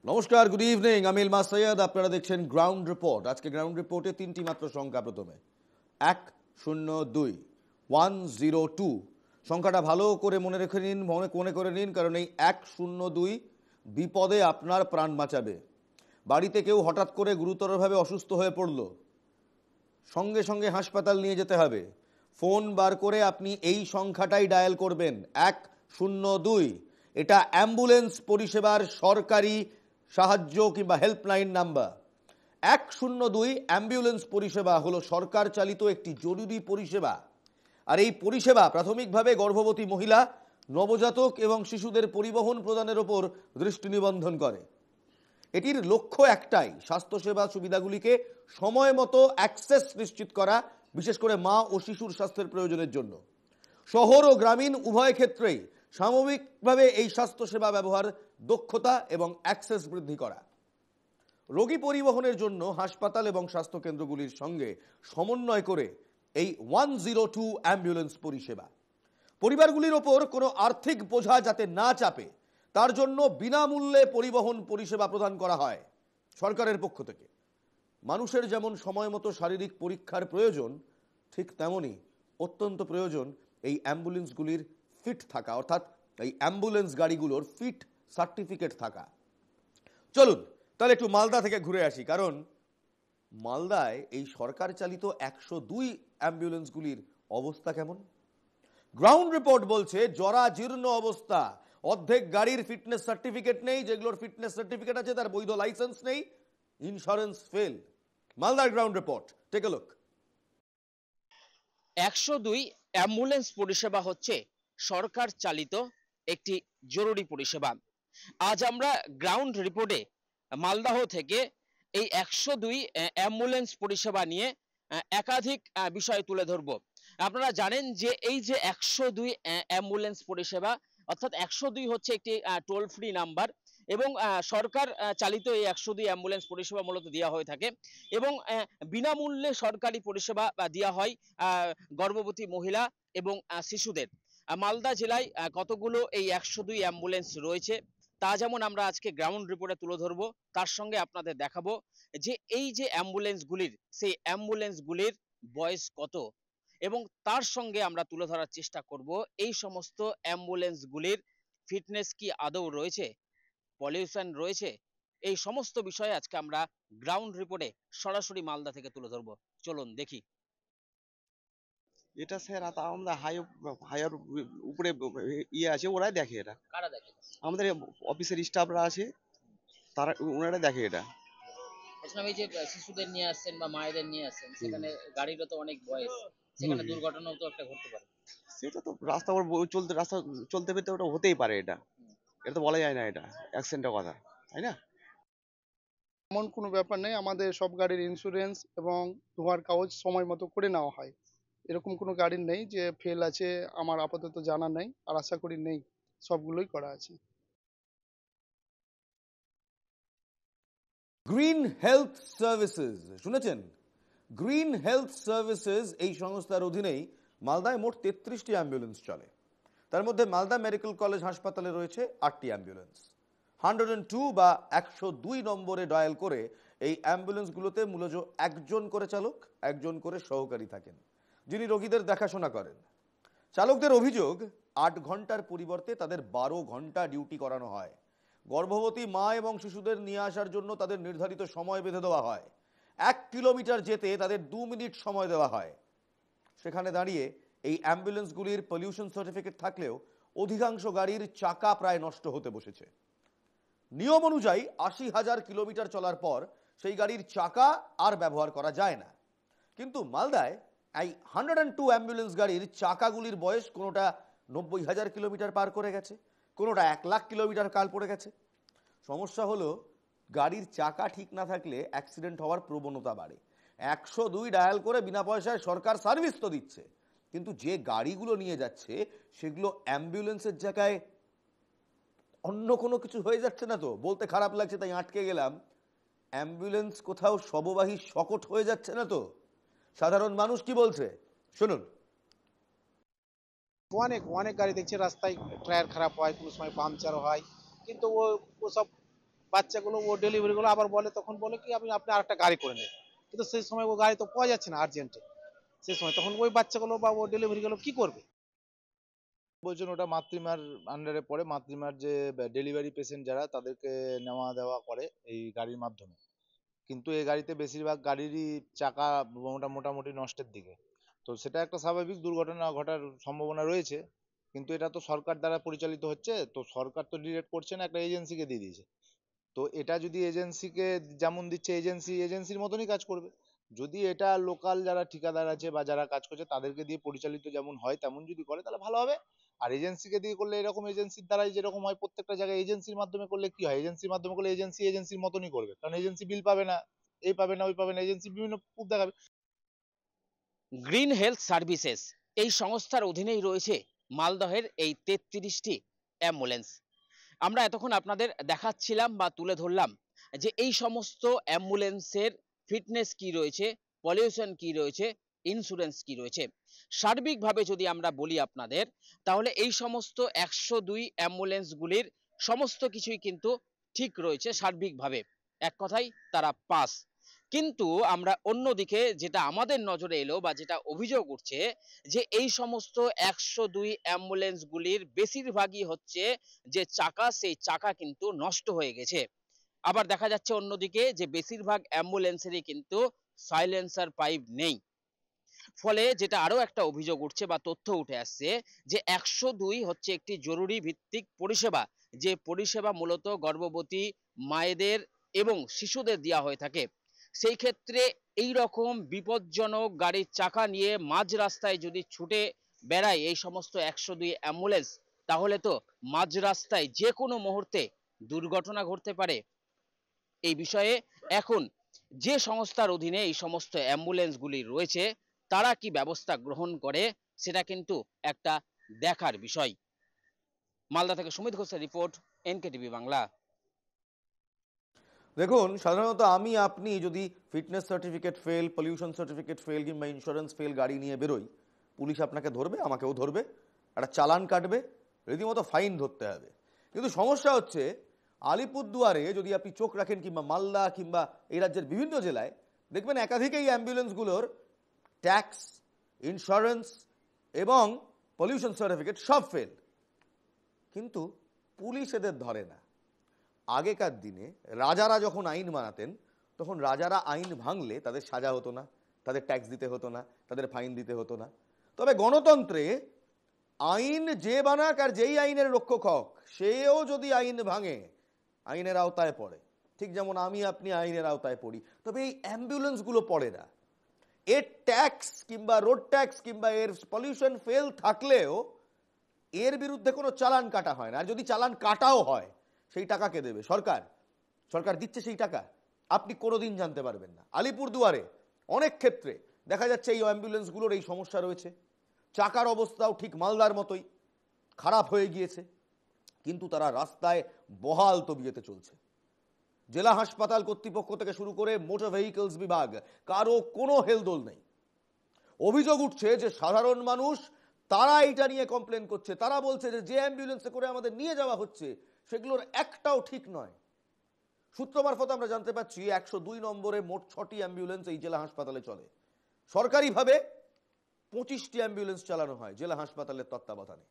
নমস্কার, good evening. আমি ইলমাস সৈয়দ, আপনারা দেখছেন গ্রাউন্ড রিপোর্ট। আজকে গ্রাউন্ড রিপোর্টে তিনটি মাত্র সংখ্যা। প্রথমে 102 102 সংখ্যাটা ভালো করে মনে রেখে নিন, মনে করে নিন, কারণ এই 102 বিপদে আপনার প্রাণ বাঁচাবে। বাড়িতে কেউ হঠাৎ করে গুরুতরভাবে অসুস্থ হয়ে পড়ল, সঙ্গে সঙ্গে হাসপাতাল নিয়ে যেতে হবে। ফোন বার করে আপনি এই সংখ্যাটাই ডায়াল করবেন, 102। এটা অ্যাম্বুলেন্স পরিষেবার সরকারি সাহায্য কিংবা হেল্পলাইন নাম্বার। 102 অ্যাম্বুলেন্স পরিষেবা হলো সরকার চালিত একটি জরুরি পরিষেবা। আর এই পরিষেবা প্রাথমিকভাবে গর্ভবতী মহিলা, নবজাতক এবং শিশুদের পরিবহন প্রদানের ওপর দৃষ্টি নিবন্ধন করে। এটির লক্ষ্য একটাই, স্বাস্থ্যসেবা সুবিধাগুলিকে সময় মতো অ্যাক্সেস নিশ্চিত করা, বিশেষ করে মা ও শিশুর স্বাস্থ্যের প্রয়োজনের জন্য। শহর ও গ্রামীণ উভয় ক্ষেত্রেই সামগ্রিকভাবে এই স্বাস্থ্যসেবা ব্যবহার দক্ষতা এবং অ্যাক্সেস বৃদ্ধি করা। রোগী পরিবহনের জন্য হাসপাতাল এবং স্বাস্থ্যকেন্দ্রগুলির সঙ্গে সমন্বয় করে এই 102 অ্যাম্বুলেন্স পরিষেবা। পরিবারগুলির ওপর কোনো আর্থিক বোঝা যাতে না চাপে, তার জন্য বিনামূল্যে পরিবহন পরিষেবা প্রদান করা হয় সরকারের পক্ষ থেকে। মানুষের যেমন সময় মতো শারীরিক পরীক্ষার প্রয়োজন, ঠিক তেমনই অত্যন্ত প্রয়োজন এই অ্যাম্বুলেন্সগুলির ফিট থাকা, অর্থাৎ এই অ্যাম্বুলেন্স গাড়িগুলোর ফিট সার্টিফিকেট থাকা। চলুন তাহলে একটু মালদা থেকে ঘুরে আসি, কারণ মালদায় এই সরকার চালিত 102 অ্যাম্বুলেন্সগুলির অবস্থা কেমন। গ্রাউন্ড রিপোর্ট বলছে জরাজীর্ণ অবস্থা। অর্ধেক গাড়ির ফিটনেস সার্টিফিকেট নেই, যেগুলোর ফিটনেস সার্টিফিকেট আছে তার বৈধ লাইসেন্স নেই, ইন্স্যুরেন্স ফেল। মালদার ground report, take a look. 102 ambulance পরিষেবা হচ্ছে সরকার চালিত একটি জরুরি পরিষেবা। আজ আমরা গ্রাউন্ড রিপোর্টে মালদাহ থেকে এই 102 অ্যাম্বুলেন্স পরিষেবা নিয়ে একাধিক বিষয় তুলে ধরব। আপনারা জানেন যে এই যে 102 অ্যাম্বুলেন্স পরিষেবা, অর্থাৎ 102 হচ্ছে একটি টোল ফ্রি নাম্বার, এবং সরকার চালিত এই 102 অ্যাম্বুলেন্স পরিষেবা মূলত দেওয়া হয়ে থাকে, এবং বিনামূল্যে সরকারি পরিষেবা দেওয়া হয় গর্ভবতী মহিলা এবং শিশুদের। মালদা জেলায় কতগুলো এই 102 অ্যাম্বুলেন্স রয়েছে তা যেমন আমরা আজকে গ্রাউন্ড রিপোর্টে তুলে ধরবো, তার সঙ্গে আপনাদের দেখাবো যে এই যে অ্যাম্বুলেন্সগুলির, সেই অ্যাম্বুলেন্সগুলির বয়স কত, এবং তার সঙ্গে আমরা তুলে ধরার চেষ্টা করব এই সমস্ত অ্যাম্বুলেন্সগুলির ফিটনেস কি আদৌ রয়েছে, পলিউশন রয়েছে। এই সমস্ত বিষয়ে আজকে আমরা গ্রাউন্ড রিপোর্টে সরাসরি মালদা থেকে তুলে ধরবো। চলুন দেখি। এটা স্যার আমরা হায়ার উপরে ইয়ে আছে, ওরাই দেখে এটা। কারা দেখে? আমাদের অফিসের স্টাফরা আছে, তারা ওনারা দেখে এটা। বলছিলাম এই যে শিশুদের নিয়ে আসছেন বা মায়েদের নিয়ে আসছেন, সেখানে গাড়িরও তো অনেক বয়স, সেখানে দুর্ঘটনাও তো একটা ঘটতে পারে। সেটা তো রাস্তা রাস্তা চলতে ফিরতে ওটা হতেই পারে, এটা তো বলা যায় না, এটা অ্যাক্সিডেন্টের কথা, তাই না? এমন কোনো ব্যাপার নেই, আমাদের সব গাড়ির ইন্স্যুরেন্স এবং ধোঁয়ার কাগজ সময় মতো করে নেওয়া হয়। এরকম কোনো গাড়ির নেই যে ফেল আছে, আমার আপাতত জানা নেই, আর আশা করি নেই, সবগুলোই করা আছে। গ্রিন হেলথ সার্ভিসেস শুনেছেন? গ্রিন হেলথ সার্ভিসেস এই সংস্থার অধীনেই মালদায় মোট 33টি অ্যাম্বুলেন্স চলে। তার মধ্যে মালদা মেডিকেল কলেজ হাসপাতালে রয়েছে 8টি অ্যাম্বুলেন্স। 102 বা 102 নম্বরে ডায়াল করে এই অ্যাম্বুলেন্সগুলোতে মূলত একজন করে চালক, একজন করে সহকারী থাকেন, যিনি রোগীদের দেখাশোনা করেন। চালকদের অভিযোগ, 8 ঘন্টার পরিবর্তে তাদের 12 ঘন্টা ডিউটি করানো হয়। গর্ভবতী মা এবং শিশুদের নিয়ে আসার জন্য তাদের নির্ধারিত সময় বেঁধে দেওয়া হয়। 1 কিলোমিটার যেতে তাদের 2 মিনিট সময় দেওয়া হয়। সেখানে দাঁড়িয়ে এই অ্যাম্বুলেন্সগুলির পলিউশন সার্টিফিকেট থাকলেও অধিকাংশ গাড়ির চাকা প্রায় নষ্ট হতে বসেছে। নিয়ম অনুযায়ী 80,000 কিলোমিটার চলার পর সেই গাড়ির চাকা আর ব্যবহার করা যায় না। কিন্তু মালদায় এই 102 অ্যাম্বুলেন্স গাড়ির চাকাগুলির বয়স কোনোটা 90,000 কিলোমিটার পার করে গেছে, কোনোটা 1 লাখ কিলোমিটার কাল পড়ে গেছে। সমস্যা হলো, গাড়ির চাকা ঠিক না থাকলে অ্যাক্সিডেন্ট হওয়ার প্রবণতা বাড়ে। 102 ডায়াল করে বিনা পয়সায় সরকার সার্ভিস তো দিচ্ছে, কিন্তু যে গাড়িগুলো নিয়ে যাচ্ছে সেগুলো অ্যাম্বুলেন্সের জায়গায় অন্য কোনো কিছু হয়ে যাচ্ছে না তো? বলতে খারাপ লাগছে তাই আটকে গেলাম, অ্যাম্বুলেন্স কোথাও শববাহী শকট হয়ে যাচ্ছে না তো? সাধারণ মানুষ কি বলছে শুনুন। অনেক অনেক গাড়ি দেখছি রাস্তায় টায়ার খারাপ হয়, কোনো সময় পাংচার হয়, কিন্তু ওসব বাচ্চাগুলো ও ডেলিভারিগুলো আবার বলে, তখন বলে কি আপনি আরেকটা গাড়ি করে নেন, কিন্তু সেই সময় ও গাড়ি তো পাওয়া যাচ্ছে না আর্জেন্টে, সেই সময় তখন ওই বাচ্চাগুলো বা ও ডেলিভারিগুলো কি করবে? বলছেন ওটা মাতৃমার আন্ডারে পড়ে। মাতৃমার যে ডেলিভারি পেশেন্ট যারা তাদেরকে নেওয়া দেওয়া করে এই গাড়ির মাধ্যমে। কিন্তু এই গাড়িতে বেশিরভাগ গাড়িরই চাকা মোটামুটি নষ্টের দিকে। তো সেটা একটা স্বাভাবিক দুর্ঘটনা ঘটার সম্ভাবনা রয়েছে, কিন্তু এটা তো সরকার দ্বারা পরিচালিত হচ্ছে, তো সরকার তো ডিরেক্ট করছে না, একটা এজেন্সিকে দিয়ে দিয়েছে। তো এটা যদি এজেন্সিকে যেমন দিচ্ছে এজেন্সির মতনই কাজ করবে। যদি এটা লোকাল যারা ঠিকাদার আছে বা যারা কাজ করছে তাদেরকে দিয়ে পরিচালিত যেমন হয় তেমন যদি করে তাহলে ভালো হবে। আর এজেন্সিকে দিয়ে করলে এরকম এজেন্সির দ্বারাই যেরকম হয় প্রত্যেকটা জায়গায় এজেন্সির মাধ্যমে করলে কি হয়, এজেন্সির মাধ্যমে করলে এজেন্সির মতনই করবে, কারণ এজেন্সি বিল পাবে না, এই পাবে না ওই পাবে না, এজেন্সি বিভিন্ন প্রুফ দেখাবে। গ্রিন হেলথ সার্ভিসেস এই সংস্থার অধীনেই রয়েছে মালদহের এই ৩৩টি অ্যাম্বুলেন্স। আমরা এতক্ষণ আপনাদের দেখাচ্ছিলাম বা তুলে ধরলাম যে এই সমস্ত অ্যাম্বুলেন্সের ফিটনেস কি রয়েছে, পলিউশন কি রয়েছে, ইন্স্যুরেন্স কি রয়েছে। সার্বিকভাবে যদি আমরা বলি আপনাদের, তাহলে এই সমস্ত ১০২ অ্যাম্বুলেন্সগুলির সমস্ত কিছুই কিন্তু ঠিক রয়েছে সার্বিকভাবে, এক কথায় তারা পাস। কিন্তু আমরা অন্যদিকে যেটা আমাদের নজরে এলো বা যেটা অভিযোগ উঠছে, যে এই সমস্ত ১০২ অ্যাম্বুলেন্সগুলির বেশিরভাগই হচ্ছে যে চাকা, সেই চাকা কিন্তু নষ্ট হয়ে গেছে। আবার দেখা যাচ্ছে অন্যদিকে যে বেশিরভাগ অ্যাম্বুলেন্সেরই কিন্তু সাইলেন্সার পাইপ নেই। ফলে যেটা আরো একটা অভিযোগ উঠছে বা তথ্য উঠে আসছে, যে ১০২ হচ্ছে একটি জরুরি ভিত্তিক পরিষেবা, যে পরিষেবা মূলত গর্ভবতী মায়েদের এবং শিশুদের দেওয়া হয়ে থাকে। সেই ক্ষেত্রে এই রকম বিপজ্জনক গাড়ির চাকা নিয়ে মাঝ রাস্তায় যদি ছুটে বেড়ায় এই সমস্ত ১০২ অ্যাম্বুলেন্স, তাহলে তো মাঝ রাস্তায় যে কোনো মুহূর্তে দুর্ঘটনা ঘটতে পারে। এই বিষয়ে এখন যে সংস্থার অধীনে এই সমস্ত অ্যাম্বুলেন্সগুলি রয়েছে তারা কি ব্যবস্থা গ্রহণ করে, সেটা কিন্তু একটা দেখার বিষয়। মালদা থেকে সুমিত ঘোষের রিপোর্ট, এনকেটিভি বাংলা। দেখুন, সাধারণত আমি আপনি যদি fitness certificate fail, pollution certificate fail কিংবা ইন্স্যুরেন্স ফেল গাড়ি নিয়ে বেরোই, পুলিশ আপনাকে ধরবে, আমাকেও ধরবে, একটা চালান কাটবে, রীতিমতো ফাইন ধরতে হবে। কিন্তু সমস্যা হচ্ছে আলিপুরদুয়ারে যদি আপনি চোখ রাখেন কিংবা মালদা কিংবা এই রাজ্যের বিভিন্ন জেলায় দেখবেন একাধিক এই অ্যাম্বুলেন্সগুলোর ট্যাক্স, ইন্স্যুরেন্স এবং পলিউশন সার্টিফিকেট সব ফেল, কিন্তু পুলিশ এদের ধরে না। আগেকার দিনে রাজারা যখন আইন বানাতেন তখন রাজারা আইন ভাঙলে তাদের সাজা হতো না, তাদের ট্যাক্স দিতে হতো না, তাদের ফাইন দিতে হতো না। তবে গণতন্ত্রে আইন যে বানাক আর যেই আইনের রক্ষক হোক, সেও যদি আইন ভাঙে আইনের আওতায় পড়ে, ঠিক যেমন আমি আপনি আইনের আওতায় পড়ি। তবে এই অ্যাম্বুলেন্সগুলো পড়ে না। এর ট্যাক্স কিংবা রোড ট্যাক্স কিংবা এর পলিউশন ফেল থাকলেও এর বিরুদ্ধে কোনো চালান কাটা হয় না। আর যদি চালান কাটাও হয় সেই টাকা কে দেবে? সরকার। সরকার দিচ্ছে সেই টাকা, আপনি কোনোদিন জানতে পারবেন না। আলিপুরদুয়ারে অনেক ক্ষেত্রে দেখা যাচ্ছে এই অ্যাম্বুলেন্সগুলোর এই সমস্যা রয়েছে, চাকার অবস্থাও ঠিক মালদার মতোই খারাপ হয়ে গিয়েছে, কিন্তু তারা রাস্তায় বহাল তবিয়তে চলছে। জেলা হাসপাতাল কর্তৃপক্ষ থেকে শুরু করে মোটর ভেহিকলস বিভাগ, কারো কোনো হেলদোল নেই। অভিযোগ উঠছে যে সাধারণ মানুষ তারা এটা নিয়ে কমপ্লেন করছে, তারা বলছে যে অ্যাম্বুলেন্সে করে আমাদের নিয়ে যাওয়া হচ্ছে সেগুলোর একটাও ঠিক নয়। সূত্র মারফত আমরা জানতে পাচ্ছি ১০২ নম্বরে মোট ৬টি অ্যাম্বুলেন্স এই জেলা হাসপাতালে চলে। সরকারিভাবে ২৫টি অ্যাম্বুলেন্স চালানো হয় জেলা হাসপাতালের তত্ত্বাবধানে।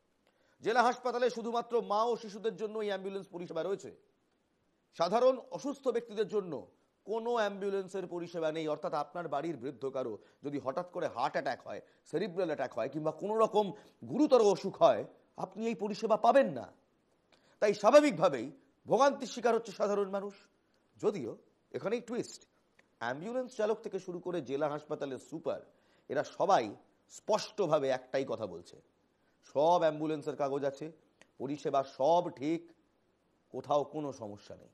জেলা হাসপাতালে শুধুমাত্র মা ও শিশুদের জন্য এই অ্যাম্বুলেন্স পরিষেবা রয়েছে, সাধারণ অসুস্থ ব্যক্তিদের জন্য কোনো অ্যাম্বুলেন্সের পরিষেবা নেই। অর্থাৎ আপনার বাড়ির বৃদ্ধ কারো যদি হঠাৎ করে হার্ট অ্যাটাক হয়, সেরিব্রাল অ্যাটাক হয় কিংবা কোনো রকম গুরুতর অসুখ হয়, আপনি এই পরিষেবা পাবেন না। তাই স্বাভাবিকভাবেই ভোগান্তির শিকার হচ্ছে সাধারণ মানুষ। যদিও এখানেই টুইস্ট, অ্যাম্বুলেন্স চালক থেকে শুরু করে জেলা হাসপাতালের সুপার, এরা সবাই স্পষ্টভাবে একটাই কথা বলছে, সব অ্যাম্বুলেন্সের কাগজ আছে, পরিষেবা সব ঠিক, কোথাও কোনো সমস্যা নেই।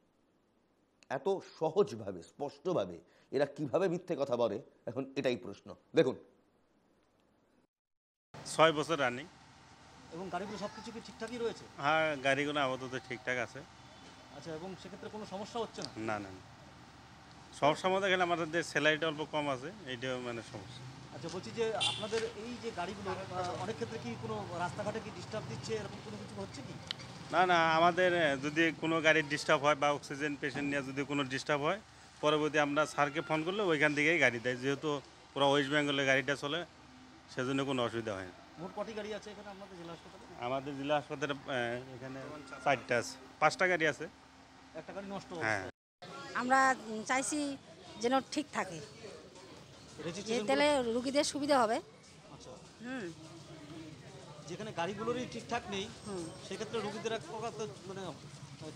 এত সহজভাবে স্পষ্টভাবে এরা কিভাবে মিথ্যে কথা বলে, এখন এটাই প্রশ্ন। দেখুন, ৬ বছর রানিং। এবং গাড়িগুলো সব কিছু কি ঠিকঠাকই রয়েছে? হ্যাঁ, গাড়িগুলো আপাতত ঠিকঠাক আছে। আচ্ছা, এবং সেক্ষেত্রে কোনো সমস্যা হচ্ছে না? না না না, সমস্যার মধ্যে গেলে আমাদের যে স্যালারিটা অল্প কম আছে, এইটাও মানে সমস্যা। আচ্ছা, বলছি যে আপনাদের এই যে গাড়িগুলো অনেক ক্ষেত্রে কি কোনো রাস্তাঘাটে কি ডিস্টার্ব দিচ্ছে, এরকম কোনো কিছু হচ্ছে কি? না না, আমাদের যদি কোনো গাড়ির ডিস্টার্ব হয় বা অক্সিজেন পেশেন্ট নিয়ে যদি কোনো ডিস্টার্ব হয়, পরবর্তী আমরা স্যারকে ফোন করলে ওইখান থেকেই গাড়ি দেয়, যেহেতু পুরো ওয়েস্ট বেঙ্গলে গাড়িটা চলে, সেজন্য কোনো অসুবিধা হয় না। মোট কটি গাড়ি আছে এখানে আপনাদের জেলা হাসপাতালে? আমাদের জেলা হাসপাতালে এখানে 4টা আছে, 5টা গাড়ি আছে। একটা গাড়ি নষ্ট হ্যাঁ, আমরা চাইছি যেন ঠিক থাকে, রেজিস্ট্রেশন তাহলে রুগীদের সুবিধা হবে। আচ্ছা, হুম যেখানে গাড়িগুলোরই ঠিকঠাক নেই হুম সেক্ষেত্রে রুগীদের এক প্রকার তো মানে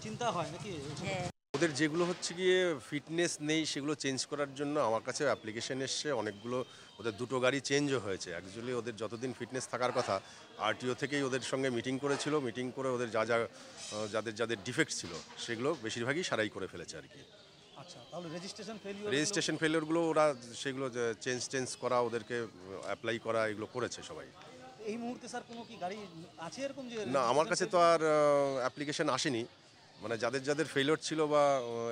চিন্তা হয় নাকি? হ্যাঁ ওদের যেগুলো হচ্ছে গিয়ে ফিটনেস নেই সেগুলো চেঞ্জ করার জন্য আমার কাছে অ্যাপ্লিকেশন এসছে অনেকগুলো। ওদের 2টো গাড়ি চেঞ্জও হয়েছে। অ্যাকচুয়ালি ওদের যতদিন ফিটনেস থাকার কথা, আরটিও থেকেই ওদের সঙ্গে মিটিং করেছিল, মিটিং করে ওদের যাদের যাদের ডিফেক্ট ছিল সেগুলো বেশিরভাগই সারাই করে ফেলেছে আর কি। আচ্ছা, তাহলে রেজিস্ট্রেশন ফেলিওরগুলো ওরা সেগুলো চেঞ্জ করা, ওদেরকে অ্যাপ্লাই করা, এগুলো করেছে সবাই। এই মুহূর্তে স্যার কোনো কি গাড়ি আছে এরকম যে? না, আমার কাছে তো আর অ্যাপ্লিকেশন আসেনি। মানে যাদের যাদের ফেলিওর ছিল বা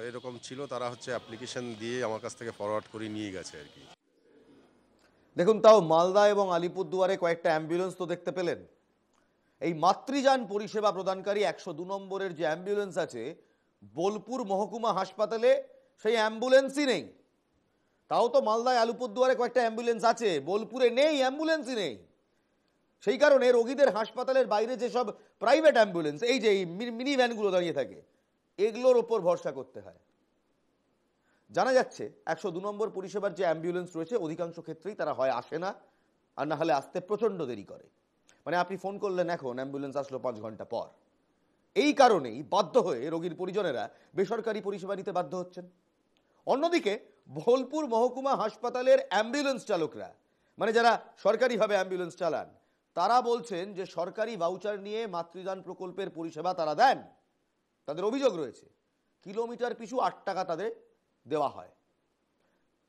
এরকম ছিল তারা হচ্ছে অ্যাপ্লিকেশন দিয়ে আমার কাছ থেকে ফরওয়ার্ড করে নিয়ে গেছে আর কি। দেখুন, তাও মালদা এবং আলিপুরদুয়ারে কয়েকটা অ্যাম্বুলেন্স তো দেখতে পেলেন। এই মাতৃযান পরিষেবা প্রদানকারী 102 নম্বরের যে অ্যাম্বুলেন্স আছে, বোলপুর মহকুমা হাসপাতালে সেই অ্যাম্বুলেন্সই নেই। তাও তো মালদায় আলিপুরদুয়ারে কয়েকটা অ্যাম্বুলেন্স আছে, বোলপুরে নেই, অ্যাম্বুলেন্সই নেই। সেই কারণে রোগীদের হাসপাতালের বাইরে যেসব প্রাইভেট অ্যাম্বুলেন্স, এই যে মিনি ভ্যানগুলো দাঁড়িয়ে থাকে, এগুলোর ওপর ভরসা করতে হয়। জানা যাচ্ছে 102 নম্বর পরিষেবার যে অ্যাম্বুলেন্স রয়েছে অধিকাংশ ক্ষেত্রেই তারা হয় আসে না, আর না হলে আসতে প্রচণ্ড দেরি করে। মানে আপনি ফোন করলেন এখন, অ্যাম্বুলেন্স আসলো 5 ঘন্টা পর। এই কারণেই বাধ্য হয়ে রোগীর পরিজনেরা বেসরকারি পরিষেবা নিতে বাধ্য হচ্ছেন। অন্যদিকে বোলপুর মহকুমা হাসপাতালের অ্যাম্বুলেন্স চালকরা, মানে যারা সরকারিভাবে অ্যাম্বুলেন্স চালান, তারা বলছেন যে সরকারি ভাউচার নিয়ে মাতৃযান প্রকল্পের পরিষেবা তারা দেন। তাদের অভিযোগ রয়েছে কিলোমিটার পিছু 8 টাকা তাদের দেওয়া হয়।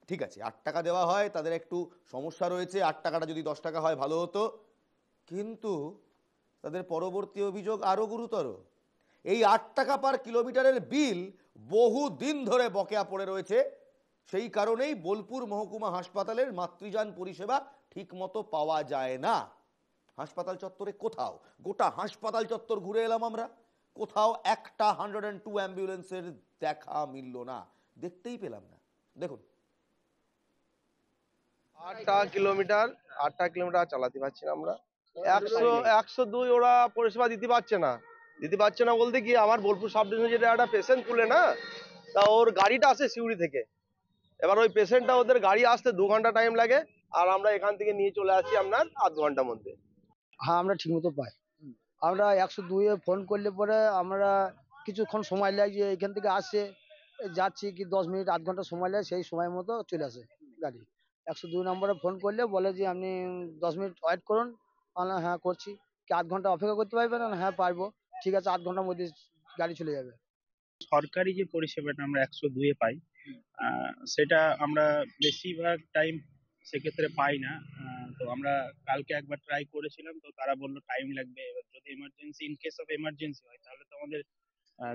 ঠিক আছে, 8 টাকা দেওয়া হয়, তাদের একটু সমস্যা রয়েছে, 8 টাকাটা যদি 10 টাকা হয় ভালো হতো। কিন্তু তাদের পরবর্তী অভিযোগ আরও গুরুতর। এই 8 টাকা পার কিলোমিটারের বিল বহু দিন ধরে বকেয়া পড়ে রয়েছে। সেই কারণেই বোলপুর মহকুমা হাসপাতালের মাতৃযান পরিষেবা ঠিকমতো পাওয়া যায় না। হাসপাতাল চত্বরে কোথাও, গোটা হাসপাতাল চত্বর ঘুরে এলাম আমরা, কোথাও একটা 102 অ্যাম্বুলেন্সের দেখা মিলল না, দেখতেই পেলাম না। দেখুন, 8 কিলোমিটার চালাতে পারছি না আমরা। 102 ওরা পরিষেবা দিতে পারছে না বলতে কি, আমার বোলপুর সাব ডিভিশনে যেটা একটা পেশেন্ট তুলে না, তা ওর গাড়িটা আসে সিউড়ি থেকে। এবার ওই পেশেন্টটা, ওদের গাড়ি আসতে 2 ঘন্টা টাইম লাগে, আর আমরা এখান থেকে নিয়ে চলে আসি আপনার আধ ঘন্টার মধ্যে। হ্যাঁ, আমরা ঠিক মতো পাই। আমরা 102-এ ফোন করলে পরে আমরা কিছুক্ষণ সময় লাগে, এখান থেকে আসে যাচ্ছি কি 10 মিনিট আধ ঘন্টা সময় লাগে, সেই সময় মতো চলে আসে গাড়ি। 102 নম্বরে ফোন করলে বলে যে আপনি 10 মিনিট ওয়েট করুন। আমরা হ্যাঁ করছি। কি আধ ঘন্টা অপেক্ষা করতে পারবেন? হ্যাঁ পারবো। ঠিক আছে, আধ ঘন্টার মধ্যে গাড়ি চলে যাবে। সরকারি যে পরিষেবাটা আমরা 102-এ পাই, সেটা আমরা বেশিরভাগ টাইম সেক্ষেত্রে পাই না। তো আমরা কালকে একবার ট্রাই করেছিলাম, তো তারা বললো টাইম লাগবে। এবার যদি emergency, in case of emergency হয়, তাহলে তো আমাদের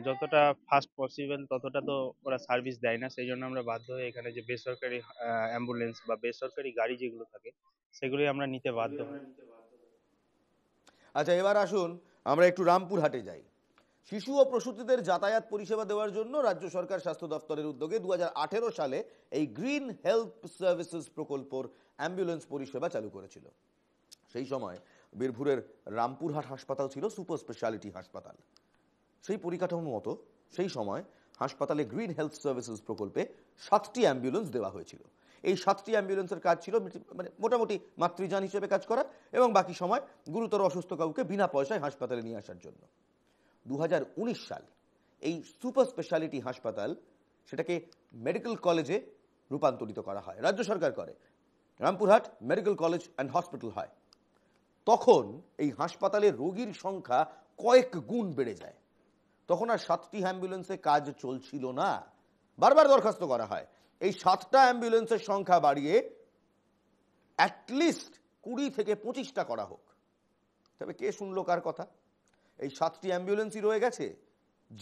যতটা ফাস্ট পসিবল ততটা তো ওরা সার্ভিস দেয় না। সেই জন্য আমরা বাধ্য হয়ে এখানে যে বেসরকারি অ্যাম্বুলেন্স বা বেসরকারি গাড়ি যেগুলো থাকে সেগুলোই আমরা নিতে বাধ্য হই। আচ্ছা, এবার আসুন আমরা একটু রামপুরহাটে যাই। শিশু ও প্রসূতিদের যাতায়াত পরিষেবা দেওয়ার জন্য রাজ্য সরকার স্বাস্থ্য দপ্তরের উদ্যোগে 2018 সালে এই গ্রিন হেলথ সার্ভিসেস প্রকল্পর অ্যাম্বুলেন্স পরিষেবা চালু করেছিল। সেই সময় বীরভূরের রামপুরহাট হাসপাতাল ছিল সুপার স্পেশালিটি হাসপাতাল। সেই পরিকাঠামো মতো সেই সময় হাসপাতালে গ্রিন হেলথ সার্ভিসেস প্রকল্পে 7টি অ্যাম্বুলেন্স দেওয়া হয়েছিল। এই 7টি অ্যাম্বুলেন্সের কাজ ছিল মানে মোটামুটি মাতৃযান হিসেবে কাজ করা, এবং বাকি সময় গুরুতর অসুস্থ কাউকে বিনা পয়সায় হাসপাতালে নিয়ে আসার জন্য। 2019 সাল এই সুপার স্পেশালিটি হাসপাতাল, সেটাকে মেডিকেল কলেজে রূপান্তরিত করা হয়, রাজ্য সরকার করে, Rampurhat medical college and hospital হয়। তখন এই হাসপাতালে রোগীর সংখ্যা কয়েক গুণ বেড়ে যায়। তখন আর 7টি অ্যাম্বুলেন্সে কাজ চলছিল না। বারবার দরখাস্ত করা হয় এই 7টা অ্যাম্বুলেন্সের সংখ্যা বাড়িয়ে অ্যাটলিস্ট 20 থেকে 25টা করা হোক। তবে কে শুনলো কার কথা? এই 7টি অ্যাম্বুলেন্সই রয়ে গেছে,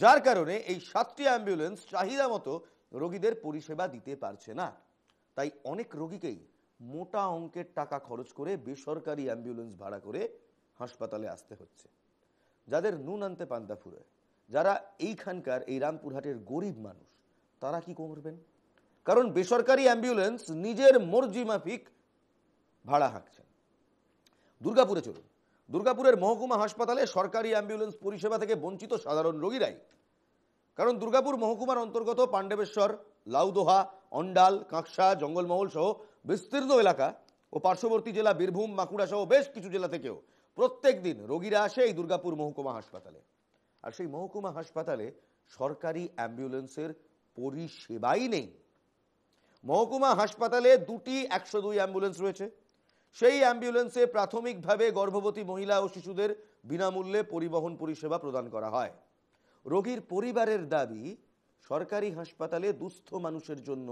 যার কারণে এই 7টি অ্যাম্বুলেন্স চাহিদা মতো রোগীদের পরিষেবা দিতে পারছে না। তাই অনেক রোগীকেই মোটা অঙ্কের টাকা খরচ করে বেসরকারি অ্যাম্বুলেন্স ভাড়া করে হাসপাতালে আসতে হচ্ছে। যাদের নুন আনতে পান্তা ফুরে, যারা এইখানকার এই রামপুরহাটের গরিব মানুষ, তারা কি করবেন? কারণ বেসরকারি অ্যাম্বুলেন্স নিজের মর্জি মাফিক ভাড়া হাঁকছেন। দুর্গাপুরে চলুন। দুর্গাপুরের মহকুমা হাসপাতালে সরকারি অ্যাম্বুলেন্স পরিষেবা থেকে বঞ্চিত সাধারণ রোগীরাই। কারণ দুর্গাপুর মহকুমার অন্তর্গত পাণ্ডবেশ্বর, লাউদোহা, অন্ডাল, কাঁকসা, জঙ্গলমহল সহ বিস্তীর্ণ এলাকা ও পার্শ্ববর্তী জেলা বীরভূম, বাঁকুড়া সহ বেশ কিছু জেলা থেকেও প্রত্যেক দিন রোগীরা আসে এই দুর্গাপুর মহকুমা হাসপাতালে। আর সেই মহকুমা হাসপাতালে সরকারি অ্যাম্বুলেন্সের পরিষেবাই নেই। মহকুমা হাসপাতালে দুটি 102 অ্যাম্বুলেন্স রয়েছে। সেই অ্যাম্বুলেন্সে প্রাথমিকভাবে গর্ভবতী মহিলা ও শিশুদের বিনামূল্যে পরিবহন পরিষেবা প্রদান করা হয়। রোগীর পরিবারের দাবি, সরকারি হাসপাতালে দুস্থ মানুষের জন্য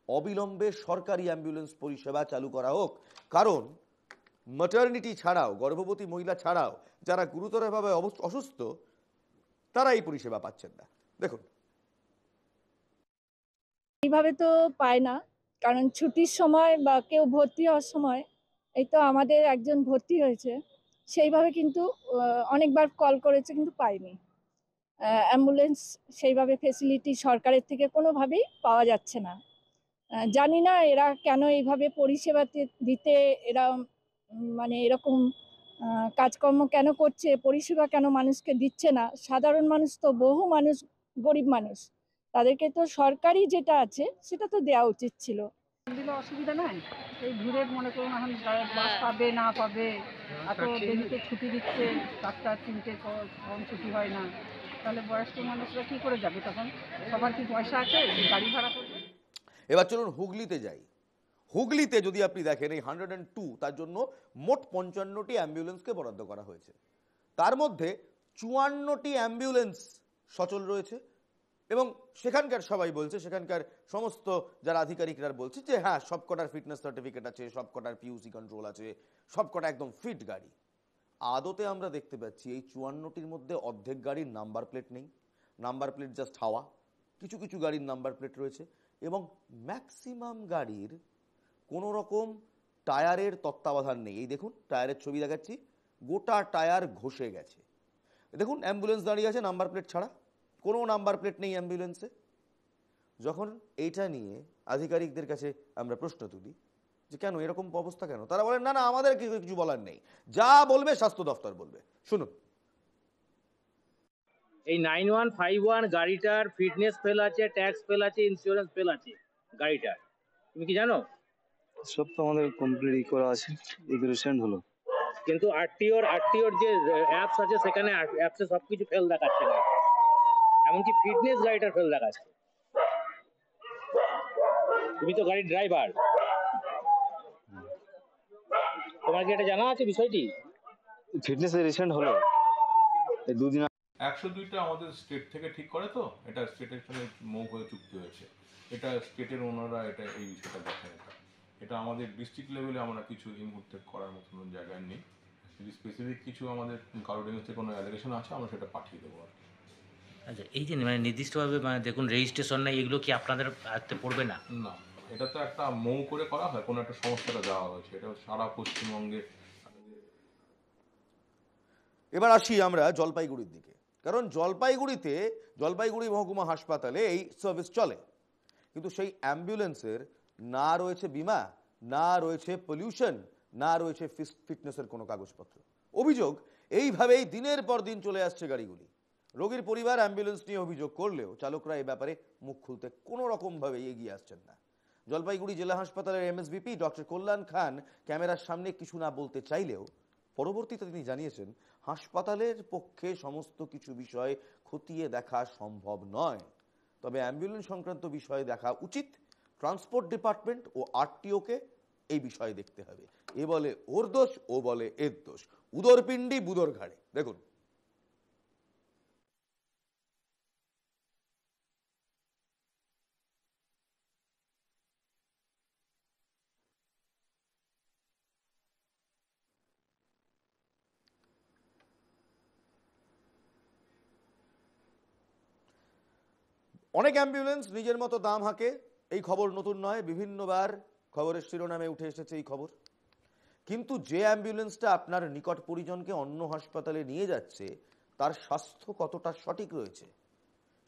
অবিলম্বে সরকারি অ্যাম্বুলেন্স পরিষেবা চালু করা হোক। কারণ ম্যাটারনিটি ছাড়াও, গর্ভবতী মহিলা ছাড়াও যারা গুরুতরভাবে অসুস্থ, তারা এই পরিষেবা পাচ্ছেন না। দেখুন, এইভাবে তো পায় না, কারণ ছুটির সময় বা কেউ ভর্তি হওয়ার সময়, এই তো আমাদের একজন ভর্তি হয়েছে, সেইভাবে কিন্তু অনেকবার কল করেছে কিন্তু পাইনি। অ্যাম্বুলেন্স সেইভাবে ফেসিলিটি সরকারের থেকে কোনোভাবেই পাওয়া যাচ্ছে না। জানি না এরা কেন এইভাবে পরিষেবা দিতে এরা মানে এরকম কাজকর্ম কেন করছে, পরিষেবা কেন মানুষকে দিচ্ছে না। সাধারণ মানুষ তো, বহু মানুষ, গরিব মানুষ, তাদেরকে তো সরকারি যেটা আছে সেটা তো দেওয়া উচিত ছিল। দিলে অসুবিধা নাই, এই ঘুরে মনে করুন এখন বাস পাবে না পাবে, এত দেরিতে ছুটি দিচ্ছে, 4টা 3টে কম ছুটি হয় না, তাহলে বয়স্ক মানুষরা কি করে যাবে তখন? সবার কি পয়সা আছে গাড়ি ভাড়া করবে? এবার চলুন হুগলিতে যাই। হুগলিতে যদি আপনি দেখেন এই 102, তার জন্য মোট 55টি অ্যাম্বুলেন্সকে বরাদ্দ করা হয়েছে। তার মধ্যে 54টি অ্যাম্বুলেন্স সচল রয়েছে এবং সেখানকার সবাই বলছে, সেখানকার সমস্ত যারা আধিকারিকরা বলছে যে হ্যাঁ, সবকটার ফিটনেস সার্টিফিকেট আছে, সবকটার পিইউসি কন্ট্রোল আছে, সবকটা একদম ফিট গাড়ি। আদতে আমরা দেখতে পাচ্ছি এই 54টির মধ্যে অর্ধেক গাড়ির নাম্বার প্লেট নেই, নাম্বার প্লেট জাস্ট হাওয়া। কিছু কিছু গাড়ির নাম্বার প্লেট রয়েছে এবং ম্যাক্সিমাম গাড়ির কোনো রকম টায়ারের তত্ত্বাবধান নেই। এই দেখুন, টায়ারের ছবি দেখাচ্ছি, গোটা টায়ার ঘষে গেছে। দেখুন, অ্যাম্বুলেন্স দাঁড়িয়ে আছে নাম্বার প্লেট ছাড়া, কোনো নাম্বার প্লেট নেই অ্যাম্বুলেন্সে। যখন এইটা নিয়ে আধিকারিকদের কাছে আমরা প্রশ্ন তুলি যে কেন এরকম অবস্থা কেন, তারা বলেন না না, আমাদের কিছু বলার নেই, যা বলবে স্বাস্থ্য দফতর বলবে। শুনুন, এই 9151 গাড়িটার ফিটনেস ফেল আছে, ট্যাক্স ফেল আছে, ইন্স্যুরেন্স ফেল আছে গাড়িটার, তুমি কি জানো? সব তো আমাদের কমপ্লিট করা আছে, এগুলো সেন্ড হলো, কিন্তু আরটিওর যে অ্যাপস আছে সেখানে অ্যাপসে সবকিছু ফেল দেখাচ্ছে না, এমনকি ফিটনেস গাড়িটার ফেল দেখাচ্ছে। তুমি তো গাড়ির ড্রাইভার, তোমার কি এটা জানা আছে বিষয়টি? ফিটনেস রিসেন্ট হলো এই দুদিন। 102টা আমাদের স্টেট থেকে ঠিক করে, তো এটা স্টেটের সঙ্গে মৌখ হয়ে চুক্তি হয়েছে, এটা স্টেটের ওনারা এটা এই বিষয়টা দেখেন। এটা আমাদের ডিস্ট্রিক্ট লেভেলে আমরা কিছু এই মুহূর্তে করার মতন জায়গায় নেই। যদি স্পেসিফিক কিছু আমাদের কারোর এগেন্সে কোনো অ্যালিগেশন আছে, আমরা সেটা পাঠিয়ে দেবো আর কি। আচ্ছা, এই যে মানে নির্দিষ্টভাবে মানে দেখুন রেজিস্ট্রেশন নেই, এগুলো কি আপনাদের হাতে পড়বে না? না, এটা তো একটা মৌ করে করা হয়, কোনো একটা সমস্যাটা দেওয়া হয়েছে, এটা সারা পশ্চিমবঙ্গে। এবার আসি আমরা জলপাইগুড়ির দিকে। কারণ জলপাইগুড়ি মহকুমা হাসপাতালে এই সার্ভিস চলে, কিন্তু সেই অ্যাম্বুলেন্সের না রয়েছে বিমা, না রয়েছে পলিউশন, না রয়েছে ফিটনেসের কোনো কাগজপত্র। অভিযোগ, এইভাবেই দিনের পর দিন চলে আসছে গাড়িগুলি। রোগীর পরিবার অ্যাম্বুলেন্স নিয়ে অভিযোগ করলেও চালকরা এই ব্যাপারে মুখ খুলতে কোনো রকমভাবে এগিয়ে আসছেন না। জলপাইগুড়ি জেলা হাসপাতালের এমএসভিপি ডক্টর কল্যাণ খান ক্যামেরার সামনে কিছু না বলতে চাইলেও পরবর্তীতে তিনি জানিয়েছেন হাসপাতালের পক্ষে সমস্ত কিছু বিষয় খতিয়ে দেখা সম্ভব নয়, তবে অ্যাম্বুলেন্স সংক্রান্ত বিষয়ে দেখা উচিত। ট্রান্সপোর্ট ডিপার্টমেন্ট ও আরটিওকে এই বিষয়ে দেখতে হবে। এ বলে ওর দোষ, ও বলে এর দোষ, উদরপিণ্ডি বুদর ঘাড়ে। দেখুন, অনেক অ্যাম্বুলেন্স নিজের মতো দাম হাঁকে, এই খবর নতুন নয়, বিভিন্নবার খবরের শিরোনামে উঠে এসেছে এই খবর। কিন্তু যে অ্যাম্বুলেন্সটা আপনার নিকট পরিজনকে অন্য হাসপাতালে নিয়ে যাচ্ছে, তার স্বাস্থ্য কতটা সঠিক রয়েছে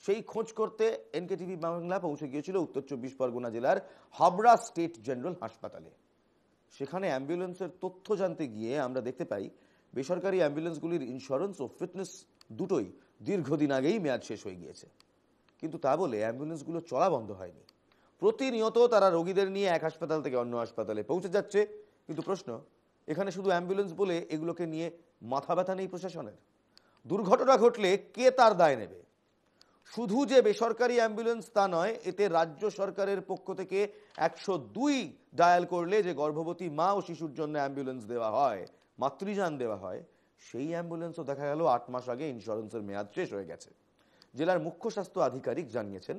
সেই খোঁজ করতে এনকেটিভি বাংলা পৌঁছে গিয়েছিল উত্তর 24 পরগনা জেলার হাবড়া স্টেট জেনারেল হাসপাতালে। সেখানে অ্যাম্বুলেন্সের তথ্য জানতে গিয়ে আমরা দেখতে পাই বেসরকারি অ্যাম্বুলেন্সগুলির ইন্স্যুরেন্স ও ফিটনেস দুটোই দীর্ঘদিন আগেই মেয়াদ শেষ হয়ে গিয়েছে। কিন্তু তা বলে অ্যাম্বুলেন্সগুলো চলা বন্ধ হয়নি। প্রতিনিয়ত তারা রোগীদের নিয়ে এক হাসপাতাল থেকে অন্য হাসপাতালে পৌঁছে যাচ্ছে। কিন্তু প্রশ্ন, এখানে শুধু অ্যাম্বুলেন্স বলে এগুলোকে নিয়ে মাথা ব্যথা নেই প্রশাসনের? দুর্ঘটনা ঘটলে কে তার দায় নেবে? শুধু যে বেসরকারি অ্যাম্বুলেন্স তা নয়, এতে রাজ্য সরকারের পক্ষ থেকে 102 ডায়াল করলে যে গর্ভবতী মা ও শিশুর জন্য অ্যাম্বুলেন্স দেওয়া হয়, মাতৃযান দেওয়া হয়, সেই অ্যাম্বুলেন্সও দেখা গেল 8 মাস আগে ইন্স্যুরেন্সের মেয়াদ শেষ হয়ে গেছে। জেলার মুখ্য স্বাস্থ্য আধিকারিক জানিয়েছেন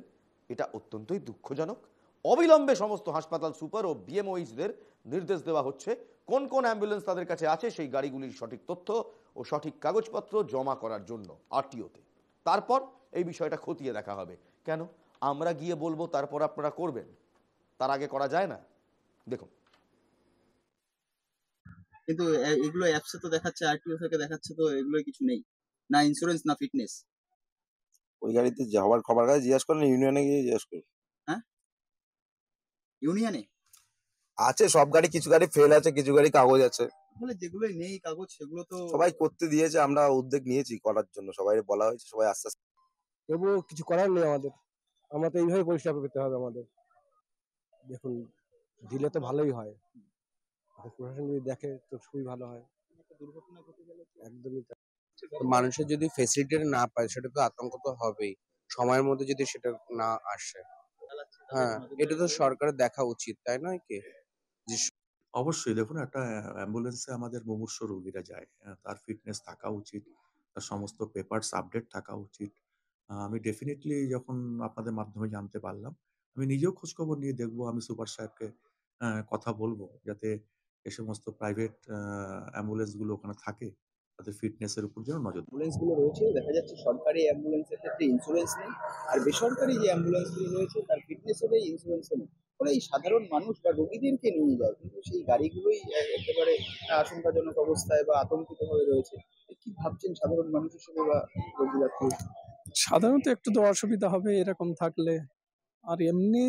এটা অত্যন্তই দুঃখজনক। অবিলম্বে সমস্ত হাসপাতাল সুপার ও বিএমওইচদের নির্দেশ দেওয়া হচ্ছে কোন কোন অ্যাম্বুলেন্স তাদের কাছে আছে সেই গাড়িগুলির সঠিক তথ্য ও সঠিক কাগজপত্র জমা করার জন্য আরটিওতে। তারপর এই বিষয়টা খতিয়ে দেখা হবে। কেন আমরা গিয়ে বলবো তারপর আপনারা করবেন? তার আগে করা যায় না? দেখুন, কিন্তু এগুলো অ্যাপসে তো দেখাচ্ছে, আরটিও থেকে দেখাচ্ছে, তো এগুলো কিছু নেই, না ইন্স্যুরেন্স না ফিটনেস। ওই গাড়িতে যাওয়ার খবর কাছে জিজ্ঞাসা করেন, ইউনিয়নে গিয়ে জিজ্ঞাসা করুন। হ্যাঁ, ইউনিয়নে আছে সব গাড়ি, কিছু গাড়ি ফেল আছে, কিছু গাড়ি কাগজ আছে। বলে যেগুলো নেই কাগজ সেগুলো তো সবাই করতে দিয়েছে, আমরা উদ্যোগ নিয়েছি করার জন্য, সবাই বলা হয়েছে, সবাই আস্তে আস্তে। তবুও কিছু করার নেই আমাদের, আমরা তো এইভাবে পরিষেবা পেতে হবে আমাদের। দেখুন, দিলে তো ভালোই হয়, প্রশাসন যদি দেখে তো খুবই ভালো হয়। দুর্ঘটনা ঘটে গেলে একদমই তাই। মানুষের যদি ফেসিলিটি না পায় সেটা তো আতঙ্ক তো হবেই, সময়ের মধ্যে যদি সেটা না আসে। হ্যাঁ, এটা তো সরকারের দেখা উচিত, তাই নয় কি? অবশ্যই দেখুন, একটা অ্যাম্বুলেন্সে আমাদের মুমূর্ষ রোগীরা যায়, তার ফিটনেস থাকা উচিত, তার সমস্ত পেপারস আপডেট থাকা উচিত। আমি ডেফিনেটলি যখন আপনাদের মাধ্যমে জানতে পারলাম, আমি নিজেও খোঁজখবর নিয়ে দেখবো, আমি সুপার সাহেবকে কথা বলবো যাতে এ সমস্ত প্রাইভেট অ্যাম্বুলেন্স গুলো ওখানে থাকে, তাদের ফিটনেস এর উপর যেন নজর দেয়। অ্যাম্বুলেন্স গুলো রয়েছে, দেখা যাচ্ছে সরকারি অ্যাম্বুলেন্সের ক্ষেত্রে ইন্স্যুরেন্স নেই, আর বেসরকারি যে অ্যাম্বুলেন্স গুলো রয়েছে তার ফিটনেসও নেই, ইন্স্যুরেন্সও নেই। ফলে এই সাধারণ মানুষ বা রোগীদেরকে নিয়ে যায়, কিন্তু সেই গাড়িগুলোই একেবারে আশঙ্কাজনক অবস্থায় বা আতঙ্কিত হয়ে রয়েছে। কি ভাবছেন সাধারণ মানুষ হিসেবে বা রোগী যাত্রী? সাধারণত একটু তো অসুবিধা হবে এরকম থাকলে, আর এমনি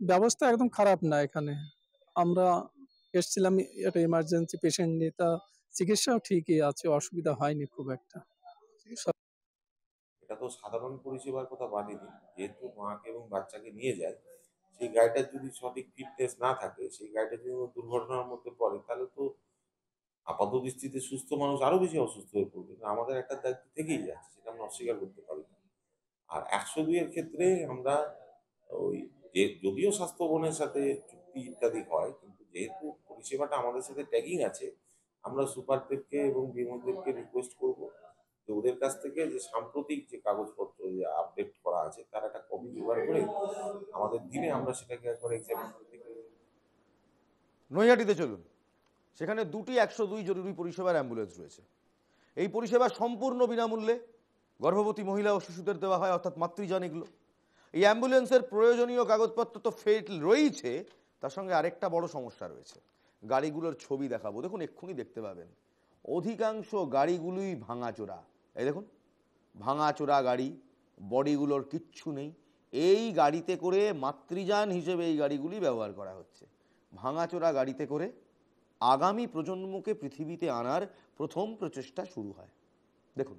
ব্যবস্থা একদম খারাপ না এখানে। আমরা এসেছিলাম একটা এমার্জেন্সি পেশেন্ট নিয়ে, তা চিকিৎসাও ঠিকই আছে, অসুবিধা হয়নি খুব একটা। এটা তো সাধারণ পরিষেবার কথা বাদই দিন, যেহেতু মাকে এবং বাচ্চাকে নিয়ে যায়, সেই গাড়িটার যদি সঠিক ফিটনেস না থাকে, সেই গাড়িটা যদি দুর্ঘটনার মধ্যে পড়ে, তাহলে তো আপাত দৃষ্টিতে সুস্থ মানুষ আরো বেশি অসুস্থ হয়ে পড়বে। আমাদের একটা দায়িত্ব থেকেই যাচ্ছে, সেটা আমরা অস্বীকার করতে পারি না। আর 102 এর ক্ষেত্রে আমরা ওই যে যদিও স্বাস্থ্য ভবনের সাথে চুক্তি ইত্যাদি হয়, কিন্তু যেহেতু পরিষেবাটা আমাদের সাথে ট্যাগিং আছে, আমরা সুপারদেরকে এবং বিমলদেরকে রিকোয়েস্ট করবো যে ওদের কাছ থেকে যে সাম্প্রতিক যে কাগজপত্র যে আপডেট করা আছে তার একটা কপি জোগাড় করে আমাদের দিনে আমরা সেটাকে একবার এক্সামিন করতে পারি। নৈহাটিতে চলুন, সেখানে দুটি 102 জরুরি পরিষেবার অ্যাম্বুলেন্স রয়েছে। এই পরিষেবা সম্পূর্ণ বিনামূল্যে গর্ভবতী মহিলা ও শিশুদের দেওয়া হয়, অর্থাৎ মাতৃযান। এগুলো এই অ্যাম্বুলেন্সের প্রয়োজনীয় কাগজপত্র তো ফেল রয়েছে, তার সঙ্গে আরেকটা বড় সমস্যা রয়েছে। গাড়িগুলোর ছবি দেখাবো, দেখুন এক্ষুনি দেখতে পাবেন অধিকাংশ গাড়িগুলোই ভাঙাচোরা। এই দেখুন ভাঙাচোরা গাড়ি, বডিগুলোর কিচ্ছু নেই। এই গাড়িতে করে মাতৃযান হিসেবে এই গাড়িগুলি ব্যবহার করা হচ্ছে। ভাঙাচোরা গাড়িতে করে আগামী প্রজন্মকে পৃথিবীতে আনার প্রথম প্রচেষ্টা শুরু হয়। দেখুন,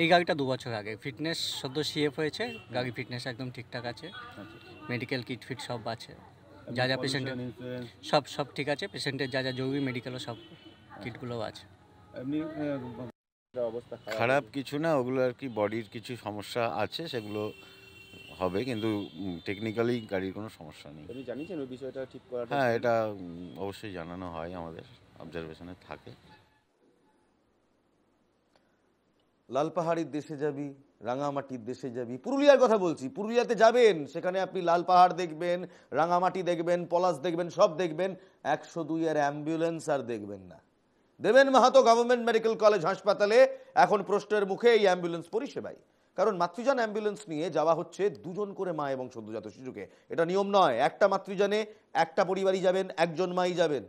এই গাড়িটা 2 বছর আগে ফিটনেস সদ্য সিএফ হয়েছে, গাড়ি ফিটনেস একদম ঠিকঠাক আছে, মেডিকেল কিট ফিট সব আছে, যা যা পেশেন্টের সব ঠিক আছে, পেশেন্টের যা যা জরুরি মেডিকেলও সব কিটগুলোও আছে। খারাপ কিছু না, ওগুলো আর কি বডির কিছু সমস্যা আছে, সেগুলো হবে, কিন্তু টেকনিক্যালি গাড়ির কোনো সমস্যা নেই। আপনি জানিয়েছেন ওই বিষয়টা ঠিক করাটা? হ্যাঁ, এটা অবশ্যই জানানো হয়, আমাদের অবজারভেশনে থাকে। লালপাহাড়ির দেশে যাবি, রাঙামাটির দেশে যাবি, পুরুলিয়ার কথা বলছি, পুরুলিয়াতে যাবেন, সেখানে আপনি লালপাহাড় দেখবেন, রাঙামাটি দেখবেন, পলাশ দেখবেন, সব দেখবেন। 102 এর অ্যাম্বুলেন্স আর দেখবেন না। দেবেন মাহাতো গভর্নমেন্ট মেডিকেল কলেজ হাসপাতালে এখন প্রশ্নের মুখে এই অ্যাম্বুলেন্স পরিষেবায়। কারণ মাতৃযান অ্যাম্বুলেন্স নিয়ে যাওয়া হচ্ছে 2 জন করে মা এবং সদ্যজাত শিশুকে। এটা নিয়ম নয়, একটা মাতৃযানে একটা পরিবারই যাবেন, একজন মাই যাবেন,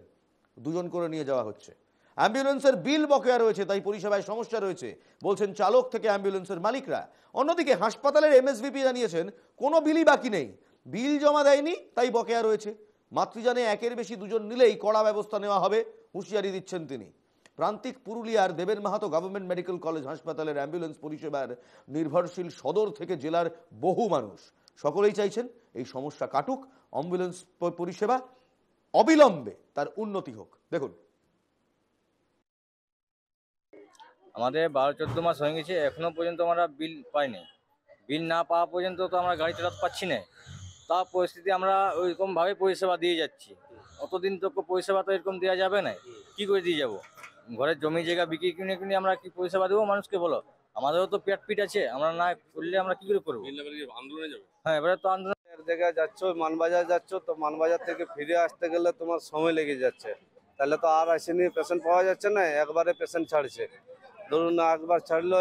2 জন করে নিয়ে যাওয়া হচ্ছে। অ্যাম্বুলেন্সের বিল বকেয়া রয়েছে, তাই পরিষেবায় সমস্যা রয়েছে বলছেন চালক থেকে অ্যাম্বুলেন্সের মালিকরা। অন্যদিকে হাসপাতালের এমএসভিপি জানিয়েছেন কোনো বিলই বাকি নেই, বিল জমা দেয়নি তাই বকেয়া রয়েছে। মাতৃযানে একের বেশি দুজন নিলেই কড়া ব্যবস্থা নেওয়া হবে হুঁশিয়ারি দিচ্ছেন তিনি। প্রান্তিক পুরুলিয়ার দেবেন মাহাতো গভর্নমেন্ট মেডিকেল কলেজ হাসপাতালের অ্যাম্বুলেন্স পরিষেবার নির্ভরশীল সদর থেকে জেলার বহু মানুষ সকলেই চাইছেন এই সমস্যা কাটুক, অ্যাম্বুলেন্স পরিষেবা অবিলম্বে তার উন্নতি হোক। দেখুন, আমাদের 12-14 মাস হয়ে গেছে, এখনো পর্যন্ত আমরা বিল পাইনি। বিল না পাওয়া পর্যন্ত তো আমরা গাড়ি চালাতে পারছি না। তা পরিস্থিতি আমরা ওইরকমভাবে পরিষেবা দিয়ে যাচ্ছি। অতদিন তো পরিষেবা তো এরকম দেওয়া যাবে না, কি করে দিয়ে যাব? ঘরের জমি জায়গা বিক্রি কিনে কিনে আমরা কি পরিষেবা দেবো মানুষকে বলো? আমাদেরও তো পেট আছে, আমরা না করলে আমরা কি করে করবো? হ্যাঁ, এবারে তো আন্দোলন জায়গায় যাচ্ছ, মানবাজার যাচ্ছ, তো মানবাজার থেকে ফিরে আসতে গেলে তোমার সময় লেগে যাচ্ছে। তাহলে তো আর আসেনি, পেশেন্ট পাওয়া যাচ্ছে না, একবারে পেশেন্ট ছাড়ছে। ধরুন একবার ছাড়লো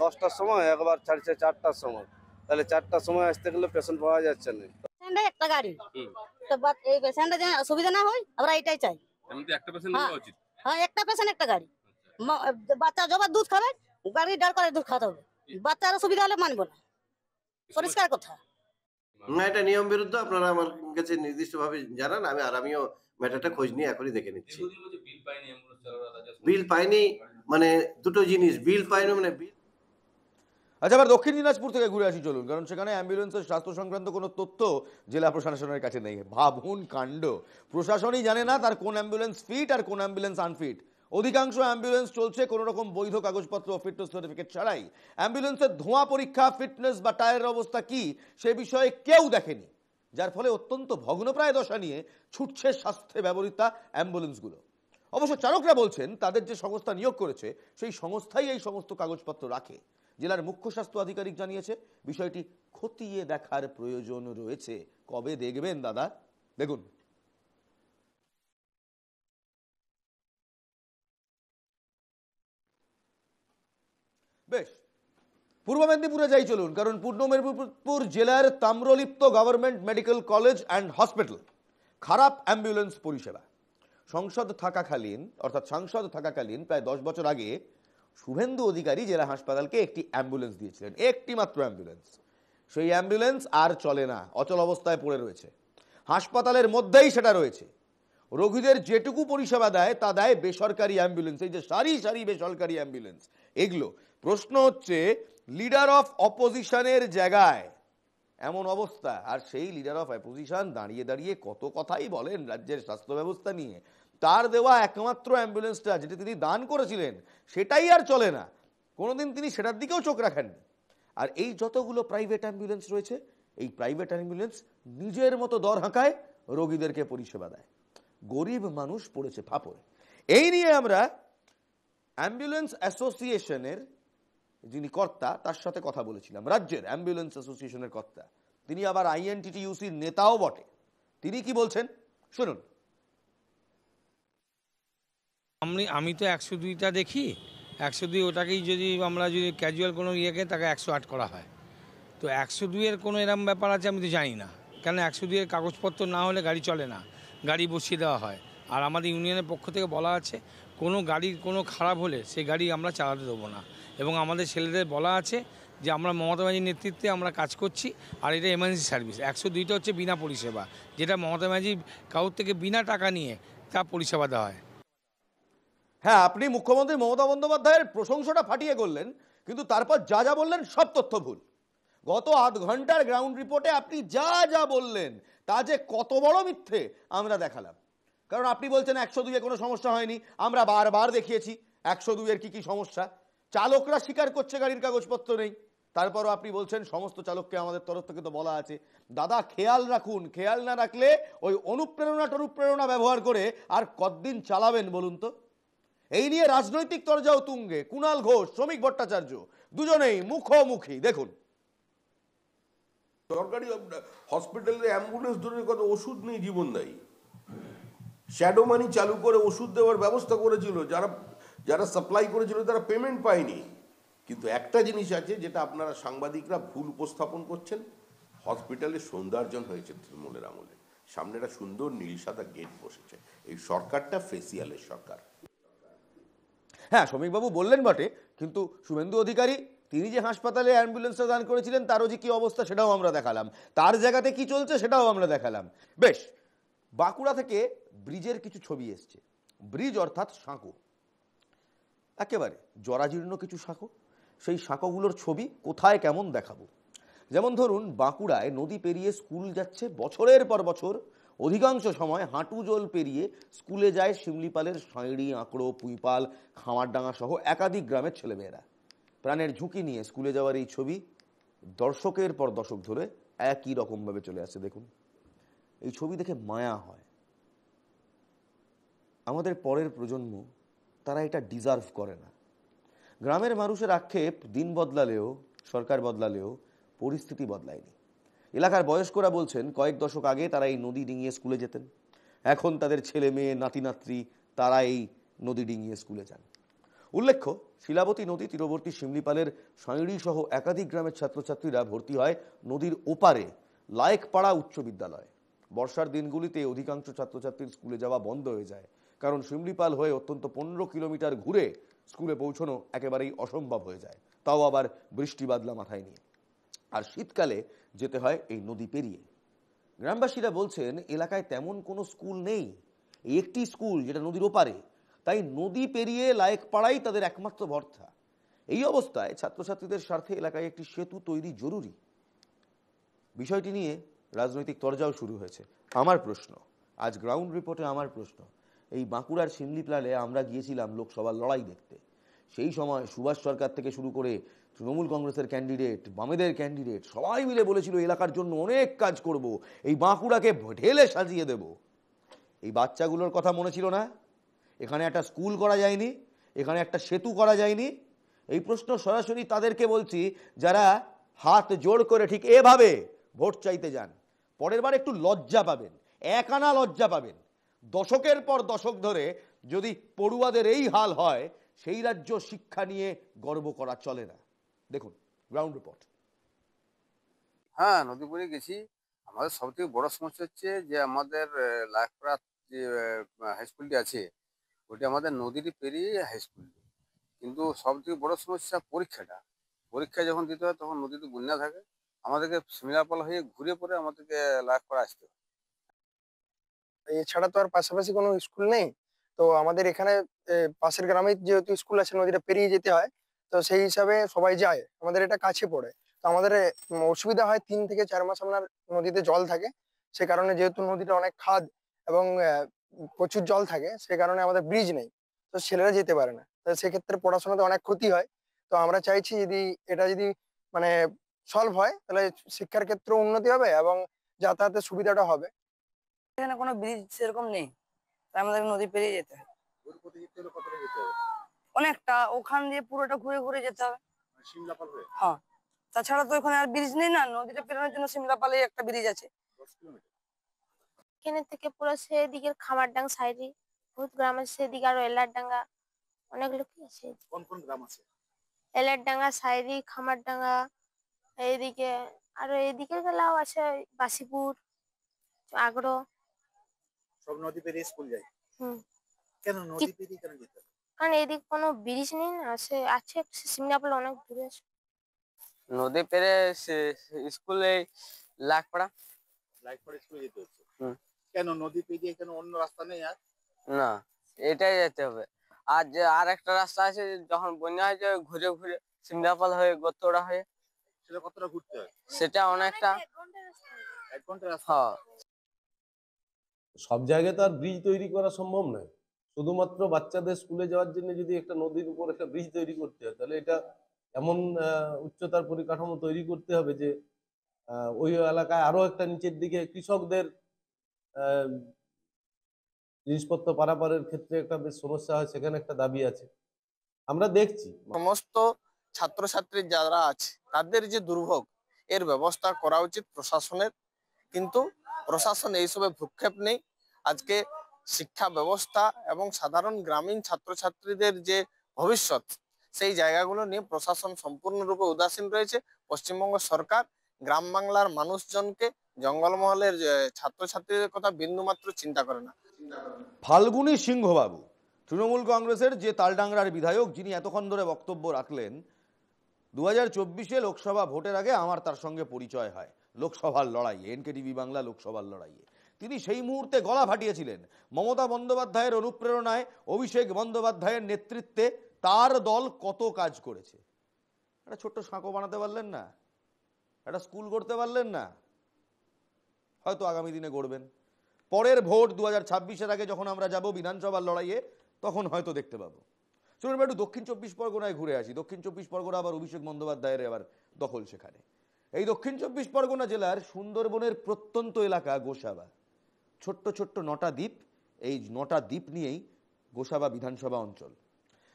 10টার সময়, একবার ছাড়ছে 4টার সময়, তাহলে 4টার সময় আসতে গেলে পেশেন্ট পাওয়া যাচ্ছে না। একটা গাড়ি তো এই পেশেন্টের যেন অসুবিধা না হয়, আমরা এটাই চাই। একটা পেশেন্ট নেওয়া উচিত। হ্যাঁ, একটা পেশেন্ট একটা গাড়ি। বাচ্চা যবার দুধ খাবে, গাড়ি দাঁড় করে দুধ খাওয়াতে হবে। বাচ্চার অসুবিধা হলে মানবো না, পরিষ্কার কথা না। এটা নিয়ম বিরুদ্ধ, আপনারা আমার কাছে নির্দিষ্টভাবে জানান, আমিও ম্যাটারটা খোঁজ নিয়ে এখনই দেখে নিচ্ছি। বিল পাইনি মানে দুটো জিনিস, বিল পাইনি মানে বিল। আচ্ছা, আবার দক্ষিণ দিনাজপুর থেকে ঘুরে আসি চলুন, কারণ সেখানে অ্যাম্বুলেন্সের স্বাস্থ্য সংক্রান্ত কোনো তথ্য জেলা প্রশাসনের কাছে নেই। ভাবুন কাণ্ড, প্রশাসনই জানে না তার কোন অ্যাম্বুলেন্স ফিট আর কোন অ্যাম্বুলেন্স আনফিট। অধিকাংশ অ্যাম্বুলেন্স চলছে কোনো রকম বৈধ কাগজপত্র ও ফিটনেস সার্টিফিকেট ছাড়াই। অ্যাম্বুলেন্সের ধোঁয়া পরীক্ষা, ফিটনেস বা টায়ারের অবস্থা কি সে বিষয়ে কেউ দেখেনি, যার ফলে অত্যন্ত ভগ্নপ্রায় দশা নিয়ে ছুটছে স্বাস্থ্যে ব্যবহৃত অ্যাম্বুলেন্সগুলো। অবশ্য চালকরা বলছেন তাদের যে সংস্থা নিয়োগ করেছে সেই সংস্থাই এই সমস্ত কাগজপত্র রাখে। জেলার মুখ্য স্বাস্থ্য আধিকারিক জানিয়েছে বিষয়টি খতিয়ে দেখার প্রয়োজন রয়েছে। কবে দেখবেন দাদা? দেখুন, বেশ, পূর্ব মেদিনীপুরে যাই চলুন, কারণ পূর্ব মেদিনীপুর জেলার Tamralipta government medical college and hospital খারাপ অ্যাম্বুলেন্স পরিষেবা। সাংসদ থাকাকালীন প্রায় 10 বছর আগে শুভেন্দু অধিকারী জেলা হাসপাতালকে একটি অ্যাম্বুলেন্স দিয়েছিলেন, একটি মাত্র অ্যাম্বুলেন্স। সেই অ্যাম্বুলেন্স আর চলে না, অচল অবস্থায় পড়ে রয়েছে, হাসপাতালের মধ্যেই সেটা রয়েছে। রোগীদের যেটুকু পরিষেবা দেয় তা দেয় বেসরকারি অ্যাম্বুলেন্স। এই যে সারি সারি বেসরকারি অ্যাম্বুলেন্স, এগুলো। প্রশ্ন হচ্ছে, লিডার অফ অপোজিশনের জায়গায় এমন অবস্থা, আর সেই লিডার অফ অপোজিশন দাঁড়িয়ে দাঁড়িয়ে কত কথাই বলেন রাজ্যের স্বাস্থ্য ব্যবস্থা নিয়ে। তার দেওয়া একমাত্র অ্যাম্বুলেন্সটা যেটা তিনি দান করেছিলেন সেটাই আর চলে না, কোনোদিন তিনি সেটার দিকেও চোখ রাখেননি। আর এই যতগুলো প্রাইভেট অ্যাম্বুলেন্স রয়েছে, এই প্রাইভেট অ্যাম্বুলেন্স নিজের মতো দর হাঁকায় রোগীদেরকে পরিষেবা দেয়। গরিব মানুষ পড়েছে ফাপড়ে। এই নিয়ে আমরা অ্যাম্বুলেন্স অ্যাসোসিয়েশনের যিনি কর্তা তার সাথে কথা বলেছিলাম, রাজ্যের অ্যাম্বুলেন্স অ্যাসোসিয়েশনের কর্তা, তিনি আবার আইএনটিটিইউসির নেতাও বটে। তিনি কি বলছেন শুনুন। আমি তো 102টা দেখি, 102 ওটাকেই যদি আমরা যদি ক্যাজুয়াল কোনো ইয়েকে তাকে 108 করা হয়, তো 102-এর কোনো এরম ব্যাপার আছে আমি তো জানি না। কেন 102-এর কাগজপত্র না হলে গাড়ি চলে না, গাড়ি বসিয়ে দেওয়া হয়। আর আমাদের ইউনিয়নের পক্ষ থেকে বলা আছে কোনো গাড়ির কোনো খারাপ হলে সেই গাড়ি আমরা চালাতে দেবো না। এবং আমাদের ছেলেদের বলা আছে যে আমরা মমতা ব্যানার্জির নেতৃত্বে আমরা কাজ করছি, আর এটা এমার্জেন্সি সার্ভিস। 102টা হচ্ছে বিনা পরিষেবা, যেটা মমতা ব্যানার্জি কারোর থেকে বিনা টাকা নিয়ে তা পরিষেবা দেওয়া হয়। হ্যাঁ, আপনি মুখ্যমন্ত্রী মমতা বন্দ্যোপাধ্যায়ের প্রশংসাটা ফাটিয়ে করলেন, কিন্তু তারপর যা যা বললেন সব তথ্য ভুল। গত আধ ঘন্টার গ্রাউন্ড রিপোর্টে আপনি যা যা বললেন তা যে কত বড় মিথ্যে আমরা দেখালাম। কারণ আপনি বলছেন 102-এ কোনো সমস্যা হয়নি, আমরা বারবার দেখিয়েছি 102-এর কি সমস্যা। চালকরা স্বীকার করছে গাড়ির কাগজপত্র নেই, তারপরও আপনি বলছেন সমস্ত চালককে আমাদের তরফ থেকে তো বলা আছে। দাদা খেয়াল রাখুন, খেয়াল না রাখলে ওই অনুপ্রেরণা ব্যবহার করে আর কতদিন চালাবেন বলুন তো। এই নিয়ে রাজনৈতিক তরজাও তুঙ্গে কুণাল ঘোষ, শ্রমিক ভট্টাচার্য দুজনেই মুখোমুখি। দেখুন, সরকারি হসপিটালের অ্যাম্বুলেন্স ধরে কত ওষুধ নেই জীবনদায়ী, শ্যাডো মানি চালু করে ওষুধ দেওয়ার ব্যবস্থা করেছিল, যারা সাপ্লাই করেছিল তারা পেমেন্ট পায়নি। কিন্তু একটা জিনিস আছে যেটা আপনারা সাংবাদিকরা ভুল উপস্থাপন করছেন, হসপিটালে সৌন্দর্যন হয়েছে তৃণমূলের আমলে, সামনে একটা সুন্দর নীল সাদা গেট বসেছে। এই সরকারটা ফেসিয়ালের সরকার। হ্যাঁ, শ্রমিকবাবু বললেন বটে, কিন্তু শুভেন্দু অধিকারী তিনি যে হাসপাতালে অ্যাম্বুলেন্সটা দান করেছিলেন তারও যে কি অবস্থা সেটাও আমরা দেখালাম, তার জায়গাতে কি চলছে সেটাও আমরা দেখালাম। বেশ, বাঁকুড়া থেকে ব্রিজের কিছু ছবি এসছে। ব্রিজ অর্থাৎ সাঁকো, একেবারে জরাজীর্ণ কিছু সাঁকো। সেই সাঁকোগুলোর ছবি কোথায় কেমন দেখাবো? যেমন ধরুন, বাঁকুড়ায় নদী পেরিয়ে স্কুল যাচ্ছে বছরের পর বছর, অধিকাংশ সময় হাঁটু জল পেরিয়ে স্কুলে যায় শিমলিপালের সাঁইড়ি, আঁকড়ো, পুঁইপাল, খামারডাঙ্গা সহ একাধিক গ্রামের ছেলেমেয়েরা। প্রাণের ঝুঁকি নিয়ে স্কুলে যাওয়ার এই ছবি দশকের পর দশক ধরে একই রকমভাবে চলে আসছে। দেখুন, এই ছবি দেখে মায়া হয়। আমাদের পরের প্রজন্ম তারা এটা ডিজার্ভ করে না। গ্রামের মানুষের আক্ষেপ, দিন বদলালেও, সরকার বদলালেও পরিস্থিতি বদলায়নি। এলাকার বয়স্করা বলছেন কয়েক দশক আগে তারা এই নদী ডিঙিয়ে স্কুলে যেতেন, এখন তাদের ছেলে মেয়ে, নাতি নাতনি তারা এই নদী ডিঙিয়ে স্কুলে যান। উল্লেখ্য, শিলাবতী নদী তীরবর্তী শিমলিপালের সাঁইড়ি সহ একাধিক গ্রামের ছাত্রছাত্রীরা ভর্তি হয় নদীর ওপারে লায়েকপাড়া উচ্চ বিদ্যালয়ে। বর্ষার দিনগুলিতে অধিকাংশ ছাত্রছাত্রীর স্কুলে যাওয়া বন্ধ হয়ে যায়, কারণ শিমলিপাল হয়ে অত্যন্ত 15 কিলোমিটার ঘুরে স্কুলে পৌঁছানো একেবারেই অসম্ভব হয়ে যায়, তাও আবার বৃষ্টি বাদলা মাথায় নিয়ে। আর শীতকালে যেতে হয় এই নদী পেরিয়ে। গ্রামবাসীরা বলছেন এলাকায় তেমন কোনো স্কুল নেই, এই একটি স্কুল যেটা নদীর ওপারে, তাই নদী পেরিয়ে লায়েকপাড়াই তাদের একমাত্র ভরসা। এই অবস্থায় ছাত্রছাত্রীদের স্বার্থে এলাকায় একটি সেতু তৈরি জরুরি। বিষয়টি নিয়ে রাজনৈতিক তরজাও শুরু হয়েছে। আমার প্রশ্ন, আজ গ্রাউন্ড রিপোর্টে আমার প্রশ্ন, এই বাঁকুড়ার শিমলিপালে আমরা গিয়েছিলাম লোকসভার লড়াই দেখতে। সেই সময় সুভাষ সরকার থেকে শুরু করে তৃণমূল কংগ্রেসের ক্যান্ডিডেট, বামেদের ক্যান্ডিডেট সবাই মিলে বলেছিল এলাকার জন্য অনেক কাজ করব, এই বাঁকুড়াকে ঢেলে সাজিয়ে দেব। এই বাচ্চাগুলোর কথা মনে ছিল না? এখানে একটা স্কুল করা যায়নি, এখানে একটা সেতু করা যায়নি। এই প্রশ্ন সরাসরি তাদেরকে বলছি যারা হাত জোড় করে ঠিক এভাবে ভোট চাইতে যান। পরের বার একটু লজ্জা পাবেন, এক আনা লজ্জা পাবেন। দশকের পর দশক ধরে যদি পড়ুয়াদের এই হাল হয়, সেই রাজ্য শিক্ষা নিয়ে গর্ব করা চলে না। দেখুন গ্রাউন্ড রিপোর্ট। হ্যাঁ, নদীপুরে গেছি। আমাদের সবথেকে বড় সমস্যা হচ্ছে যে আমাদের লাইফপাড়া যে হাই স্কুলটি আছে, ওটি আমাদের নদীটি পেরিয়ে হাই স্কুল। কিন্তু সবথেকে বড় সমস্যা পরীক্ষা যখন দিতে হয় তখন নদীতে বন্যা থাকে, আমাদেরকে শিমলাপাল হয়ে ঘুরে পরে আমাদেরকে লাইফপাড়া আসতে হয়। এছাড়া তো আর পাশাপাশি কোনো স্কুল নেই, তো আমাদের এখানে পাশের গ্রামে যেহেতু স্কুল আছে নদীটা পেরিয়ে যেতে হয়, তো সেই হিসাবে সবাই যায়, আমাদের এটা কাছে পড়ে। তো আমাদের অসুবিধা হয় 3 থেকে 4 মাস আপনার নদীতে জল থাকে। সে কারণে যেহেতু নদীটা অনেক খাদ এবং প্রচুর জল থাকে, সে কারণে আমাদের ব্রিজ নেই, তো ছেলেরা যেতে পারে না। তো সেক্ষেত্রে পড়াশোনাতে অনেক ক্ষতি হয়। তো আমরা চাইছি এটা যদি মানে সলভ হয় তাহলে শিক্ষার ক্ষেত্রে উন্নতি হবে এবং যাতায়াতের সুবিধাটা হবে। এখানে কোনো ব্রিজ সেরকম নেই, তাই আমাদের নদী পেরিয়ে যেতে হয় অনেকটা, ওখান দিয়ে পুরোটা ঘুরে ঘুরে যেতে হবে। হ্যাঁ, তাছাড়া তো ওখানে আর ব্রিজ নেই না, নদীটা পেরোনোর জন্য শিমলাপালে একটা ব্রিজ আছে। এখানে থেকে পুরো সেদিকের খামারডাঙ্গা সাইডে বহুত গ্রাম আছে, সেদিকে আরো এলারডাঙ্গা অনেক লোক আছে। কোন কোন গ্রাম আছে? এলারডাঙ্গা, সাইরি, খামারডাঙ্গা, এইদিকে আরো এইদিকে গেলাও আছে, বাসিপুর, আগ্রো। সব নদী পেরিয়ে স্কুল যায়? হুম। কেন নদী পেরিয়ে কেন যেতে হয়? কারণ এদিকে কোনো ব্রিজ নেই না, আছে শিমলাপাল অনেক দূরে আছে। নদী পেরে স্কুলে লাইফপাড়া স্কুলে যেতে হচ্ছে। কেন নদী পেরিয়ে কেন অন্য রাস্তা নেই? আর না, এটাই যেতে হবে। আর যে আর একটা রাস্তা আছে, যখন বন্যা হয় যে ঘুরে ঘুরে শিমলাপাল হয়ে গোতোড়া হয়ে, সেটা কতটা ঘুরতে হয়? সেটা অনেকটা 1 ঘন্টা রাস্তা। হ্যাঁ, সব জায়গায় তো আর ব্রিজ তৈরি করা সম্ভব নয়। শুধুমাত্র বাচ্চাদের স্কুলে যাওয়ার জন্য যদি একটা নদীর উপর একটা ব্রিজ তৈরি করতে হয়, তাহলে এটা এমন উচ্চতার পরিকাঠামো তৈরি করতে হবে যে ওই এলাকায় আরো একটা নিচের দিকে কৃষকদের জিনিসপত্র পারাপারের ক্ষেত্রে একটা বেশ সমস্যা হয়, সেখানে একটা দাবি আছে। আমরা দেখছি সমস্ত ছাত্রছাত্রী যারা আছে তাদের যে দুর্ভোগ, এর ব্যবস্থা করা উচিত প্রশাসনের, কিন্তু প্রশাসন এইসবে ভ্রুক্ষেপ নেই। আজকে শিক্ষা ব্যবস্থা এবং সাধারণ গ্রামীণ ছাত্রছাত্রীদের যে ভবিষ্যৎ, সেই জায়গাগুলো নিয়ে প্রশাসন সম্পূর্ণরূপে উদাসীন রয়েছে। পশ্চিমবঙ্গ সরকার গ্রাম বাংলার মানুষজনকে, জঙ্গলমহলের ছাত্রছাত্রীদের কথা বিন্দুমাত্র চিন্তা করে না। ফাল্গুনী সিংহবাবু তৃণমূল কংগ্রেসের যে তালডাংরার বিধায়ক, যিনি এতক্ষণ ধরে বক্তব্য রাখলেন, 2024 লোকসভা ভোটের আগে আমার তার সঙ্গে পরিচয় হয় লোকসভার লড়াইয়ে, এনকেটিভি বাংলা লোকসভার লড়াইয়ে। তিনি সেই মুহূর্তে গলা ফাটিয়েছিলেন মমতা বন্দ্যোপাধ্যায়ের অনুপ্রেরণায়, অভিষেক বন্দ্যোপাধ্যায়ের নেতৃত্বে তার দল কত কাজ করেছে। একটা ছোট্ট সাঁকো বানাতে পারলেন না, একটা স্কুল করতে পারলেন না, হয়তো আগামী দিনে গড়বেন। পরের ভোট 2026-এর আগে যখন আমরা যাব বিধানসভার লড়াইয়ে, তখন হয়তো দেখতে পাবো। চলুন একটু দক্ষিণ 24 পরগনায় ঘুরে আসি। দক্ষিণ 24 পরগনা আবার অভিষেক বন্দ্যোপাধ্যায়ের আবার দখল সেখানে। এই দক্ষিণ 24 পরগনা জেলার সুন্দরবনের প্রত্যন্ত এলাকা গোসাবা, ছোট্ট ছোট্ট 9টা দ্বীপ। এই 9টা দ্বীপ নিয়েই গোসাবা বিধানসভা অঞ্চল।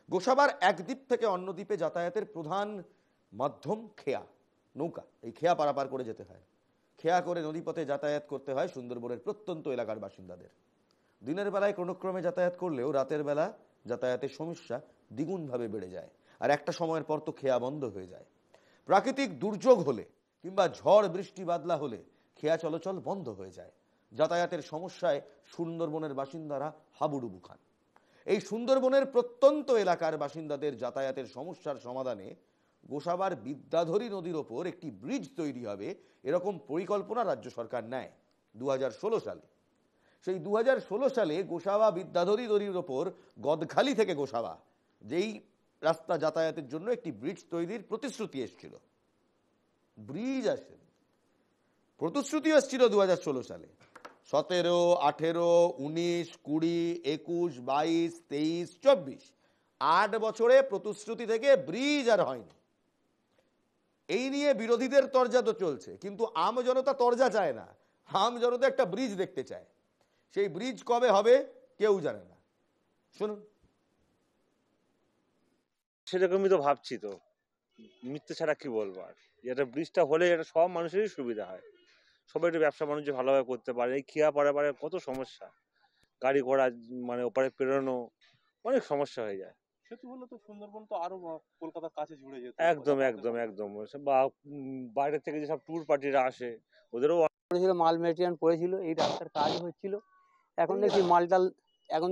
গোসাবার এক দ্বীপ থেকে অন্য দ্বীপে যাতায়াতের প্রধান মাধ্যম খেয়া, নৌকা। এই খেয়া পারাপার করে যেতে হয়। খেয়া করে নদীপথে যাতায়াত করতে হয় সুন্দরবনের প্রত্যন্ত এলাকার বাসিন্দাদের। দিনের বেলায় ক্রমক্রমে যাতায়াত করলেও রাতের বেলা যাতায়াতের সমস্যা দ্বিগুণভাবে বেড়ে যায়। আর একটা সময়ের পর তো খেয়া বন্ধ হয়ে যায়। প্রাকৃতিক দুর্যোগ হলে কিংবা ঝড় বৃষ্টি বাদলা হলে খেয়া চলাচল বন্ধ হয়ে যায়। যাতায়াতের সমস্যায় সুন্দরবনের বাসিন্দারা হাবুডুবু খান। এই সুন্দরবনের প্রত্যন্ত এলাকার বাসিন্দাদের যাতায়াতের সমস্যার সমাধানে গোসাবার বিদ্যাধরী নদীর ওপর একটি ব্রিজ তৈরি হবে, এরকম পরিকল্পনা রাজ্য সরকার নেয় 2016 সালে। সেই 2016 সালে গোসাবা বিদ্যাধরী নদীর ওপর গদখালি থেকে গোসাবা যেই রাস্তা যাতায়াতের জন্য একটি ব্রিজ তৈরির প্রতিশ্রুতি এসেছিল। ব্রিজ আসেন, প্রতিশ্রুতি এসেছিল 2016 সালে। 17, 18, 19, 20, 21, 22, 23, 24 8 বছরে প্রতিশ্রুতি থেকে ব্রিজ আর হয়নি। এই নিয়ে বিরোধীদের তরজা তো চলছে, কিন্তু আম জনতা তরজা চায় না। আম জনতা একটা ব্রিজ দেখতে চায়। সেই ব্রিজ কবে হবে কেউ জানে না। শুনুন। সেরকমই তো ভাবছি, তো মিথ্যে ছাড়া কি বলবো। আর এটা ব্রিজটা হলে এটা সব মানুষেরই সুবিধা হয়, সবাই একটু ব্যবসা বাণিজ্য ভালোভাবে করতে পারে। এই খেয়া পারে কত সমস্যা, গাড়ি ঘোড়া মানে ওপারে পেরোনো অনেক সমস্যা হয়ে যায়। সেতু হলে তো সুন্দরবন তো আরো কলকাতার কাছে জুড়ে যেত। একদম একদম একদম। বা বাইরে থেকে যেসব ট্যুর পার্টিরা আসে ওদেরও পড়েছিল, মাল মেটেরিয়াল পড়েছিল, এই রাস্তার কাজ হচ্ছিল। এখন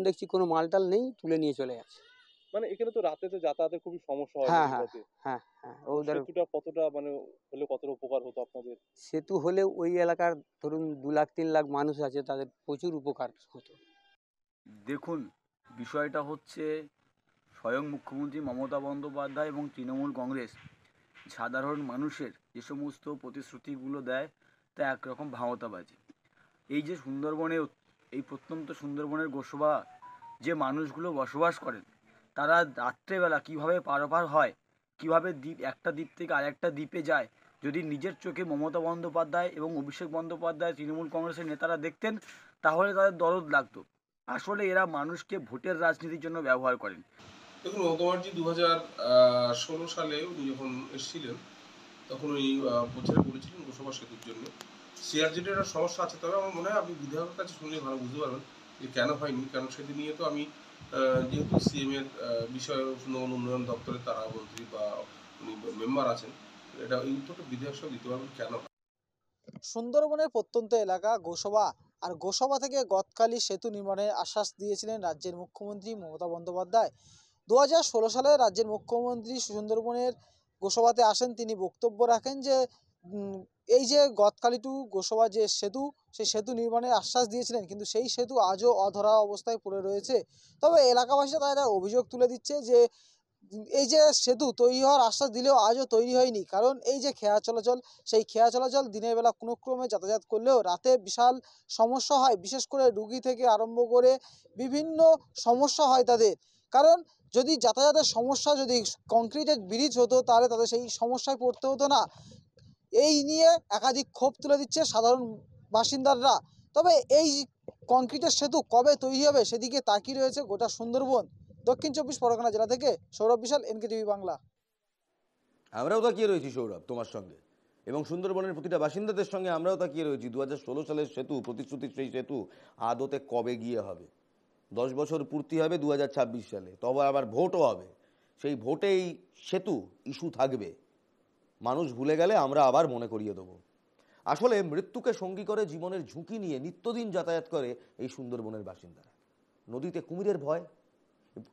দেখছি কোনো মালটাল নেই, তুলে নিয়ে চলে যাচ্ছে। মানে এখানে তো রাতে তো যাতায়াতের খুবই সমস্যা হয়। হ্যাঁ, ওদের সেতুটা কতটা মানে হলে কতটা উপকার হতো আপনাদের? সেতু হলে ওই এলাকার ধরুন 2 লাখ 3 লাখ মানুষ আছে, তাদের প্রচুর উপকার হতো। দেখুন, বিষয়টা হচ্ছে স্বয়ং মুখ্যমন্ত্রী মমতা বন্দ্যোপাধ্যায় এবং তৃণমূল কংগ্রেস সাধারণ মানুষের যে সমস্ত প্রতিশ্রুতিগুলো দেয় তা একরকম ভাওতাবাজি। এই যে সুন্দরবনে, এই প্রত্যন্ত সুন্দরবনের গোসবা যে মানুষগুলো বসবাস করেন, তারা রাত্রেবেলা কীভাবে পারাপার হয়, কীভাবে একটা দ্বীপ থেকে আরেকটা দ্বীপে যায়, যদি নিজের চোখে মমতা বন্দ্যোপাধ্যায় এবং অভিষেক বন্দ্যোপাধ্যায় তৃণমূল কংগ্রেসের নেতারা দেখতেন, তাহলে তাদের দরদ লাগতো। আসলে এরা মানুষকে ভোটের রাজনীতির জন্য ব্যবহার করেন। দেখুন, মমতাজি 2016 সালে উনি যখন এসেছিলেন তখন উনি প্রচারে বলেছিলেন গোসবা সেতুর জন্য। সিআরজেডের একটা সমস্যা আছে, তবে আমার মনে হয় আপনি বিধায়কের কাছে শুনলে ভালো বুঝতে পারবেন যে কেন হয়নি। কারণ সেদিন নিয়ে তো আমি যেহেতু সিএম এর বিষয়ে সুন্দরবন উন্নয়ন দপ্তরে তারা মন্ত্রী বা উনি মেম্বার আছেন, এটা এই উত্তরটা বিধায়ক সব দিতে পারবেন কেন। সুন্দরবনের প্রত্যন্ত এলাকা গোসবা, আর গোসবা থেকে গদখালি সেতু নির্মাণের আশ্বাস দিয়েছিলেন রাজ্যের মুখ্যমন্ত্রী মমতা বন্দ্যোপাধ্যায়। 2016 সালে রাজ্যের মুখ্যমন্ত্রী সুন্দরবনের গোসবাতে আসেন। তিনি বক্তব্য রাখেন যে এই যে গদখালি টু গোসবা যে সেতু, সেই সেতু নির্মাণের আশ্বাস দিয়েছিলেন, কিন্তু সেই সেতু আজও অধরা অবস্থায় পড়ে রয়েছে। তবে এলাকাবাসীরা তারা অভিযোগ তুলে দিচ্ছে যে এই যে সেতু তৈরি হওয়ার আশ্বাস দিলেও আজও তৈরি হয়নি। কারণ এই যে খেয়া চলাচল, সেই খেয়া চলাচল দিনের বেলা কোনো ক্রমে যাতায়াত করলেও রাতে বিশাল সমস্যা হয়। বিশেষ করে রুগী থেকে আরম্ভ করে বিভিন্ন সমস্যা হয় তাদের। কারণ যদি যাতায়াতের সমস্যা, যদি কংক্রিটের ব্রিজ হতো তাহলে তাদের সেই সমস্যায় পড়তে হতো না। এই নিয়ে একাধিক ক্ষোভ তুলে দিচ্ছে সাধারণ বাসিন্দারা। তবে এই কংক্রিটের সেতু কবে তৈরি হবে সেদিকে তাকিয়ে রয়েছে গোটা সুন্দরবন। দক্ষিণ 24 পরগনা জেলা থেকে সৌরভ বিশাল, এনকেটিভি বাংলা। আমরাও তাকিয়ে রয়েছি সৌরভ তোমার সঙ্গে, এবং সুন্দরবনের প্রতিটা বাসিন্দাদের সঙ্গে আমরাও তাকিয়ে রয়েছি 2016 সালের সেতু, প্রতিশ্রুতির সেই সেতু আদতে কবে গিয়ে হবে। 10 বছর পূর্তি হবে 2026 সালে, তবে আবার ভোটও হবে। সেই ভোটেই সেতু ইস্যু থাকবে। মানুষ ভুলে গেলে আমরা আবার মনে করিয়ে দেবো। আসলে মৃত্যুকে সঙ্গী করে জীবনের ঝুঁকি নিয়ে নিত্যদিন যাতায়াত করে এই সুন্দরবনের বাসিন্দারা। নদীতে কুমিরের ভয়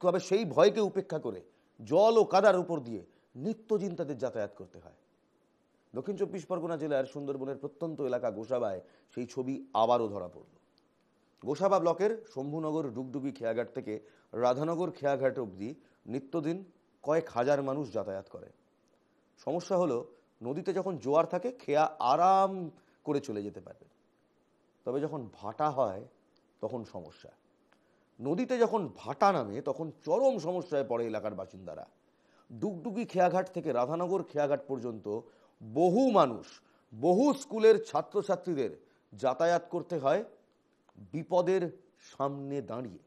তবে সেই ভয়কে উপেক্ষা করে জল ও কাদার উপর দিয়ে নিত্যদিন তাদের যাতায়াত করতে হয়। দক্ষিণ 24 পরগনা জেলার সুন্দরবনের প্রত্যন্ত এলাকা গোসাবায় সেই ছবি আবারও ধরা পড়ল। গোসাবা ব্লকের শম্ভুনগর ডুগডুগি খেয়াঘাট থেকে রাধানগর খেয়াঘাট অবধি নিত্যদিন কয়েক হাজার মানুষ যাতায়াত করে। সমস্যা হলো, নদীতে যখন জোয়ার থাকে খেয়া আরাম করে চলে যেতে পারবে, তবে যখন ভাটা হয় তখন সমস্যা। নদীতে যখন ভাটা নামে তখন চরম সমস্যায় পড়ে এলাকার বাসিন্দারা। ডুগডুগি খেয়াঘাট থেকে রাধানগর খেয়াঘাট পর্যন্ত বহু মানুষ, বহু স্কুলের ছাত্রছাত্রীদের যাতায়াত করতে হয় বিপদের সামনে দাঁড়িয়ে।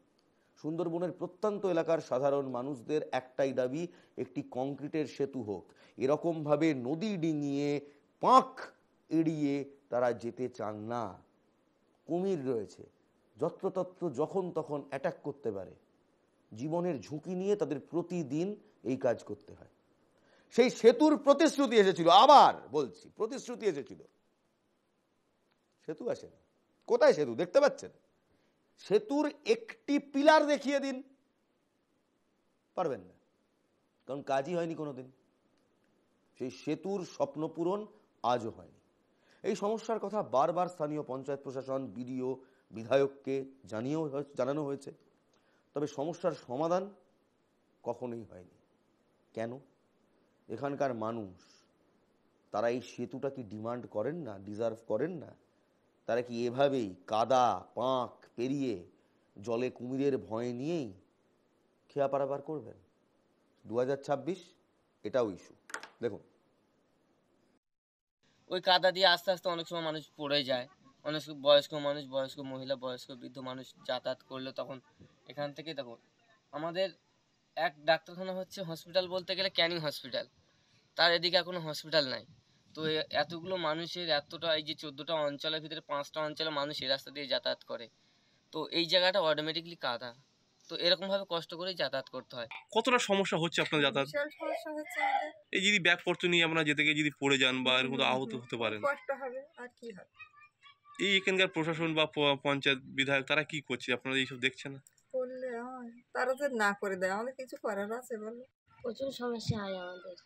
সুন্দরবনের প্রত্যন্ত এলাকার সাধারণ মানুষদের একটাই দাবি, একটি কংক্রিটের সেতু হোক। এরকমভাবে নদী ডিঙিয়ে পাঁক এড়িয়ে তারা যেতে চান না। কুমির রয়েছে, যত্রতত্র যখন তখন অ্যাটাক করতে পারে। জীবনের ঝুঁকি নিয়ে তাদের প্রতিদিন এই কাজ করতে হয়। সেই সেতুর প্রতিশ্রুতি এসেছিল, আবার বলছি প্রতিশ্রুতি এসেছিল, সেতু আসেনি। কোথায় সেতু দেখতে পাচ্ছেন? সেতুর একটি পিলার দেখিয়ে দিন, পারবেন না, কারণ কাজই হয়নি কোনোদিন। সেই সেতুর স্বপ্ন পূরণ আজও হয়নি। এই সমস্যার কথা বারবার স্থানীয় পঞ্চায়েত প্রশাসন, বিডিও, বিধায়ককে জানানো হয়েছে, তবে সমস্যার সমাধান কখনোই হয়নি। কেন? এখানকার মানুষ তারা এই সেতুটা কি ডিমান্ড করেন না, ডিজার্ভ করেন না? তারা কি এভাবেই কাদা পাঁক পেরিয়ে জলে কুমিরের ভয় নিয়েই খেয়া পারাপার করবেন? 2026 এটাও ইস্যু। দেখুন, ওই কাদা দিয়ে আস্তে আস্তে অনেক সময় মানুষ পড়ে যায়। অনেক বয়স্ক মানুষ, বয়স্ক মহিলা, বয়স্ক বৃদ্ধ মানুষ যাতায়াত করলে তখন এখান থেকে দেখুন আমাদের এক ডাক্তারখানা হচ্ছে হসপিটাল বলতে গেলে ক্যানিং হসপিটাল, তার এদিকে কোনো হসপিটাল নাই। তো এতগুলো মানুষের এতটা, এই যে 14টা অঞ্চলের ভিতরে 5টা অঞ্চলের মানুষ এই রাস্তা দিয়ে যাতায়াত করে, তো এই জায়গাটা অটোমেটিকলি কাদা, তো এরকম ভাবে কষ্ট করেই যাতায়াত করতে হয়। কতটা সমস্যা হচ্ছে আপনার যাতায়াত? বিশাল সমস্যা হচ্ছে আমাদের। এই যদি ব্যাগপত্র নিয়ে আপনারা যেতে গিয়ে যদি পড়ে যান বা এর মতো আহত হতে পারেন, কষ্ট হবে, আর কি হবে। এই এখানকার প্রশাসন বা পঞ্চায়েত বিধায়ক তারা কি করছে, আপনারা এইসব দেখছেন না? করলে হয়, তারা তো না করে দেয়, আমাদের কিছু করার আছে বলো? প্রচুর সমস্যা হয় আমাদের।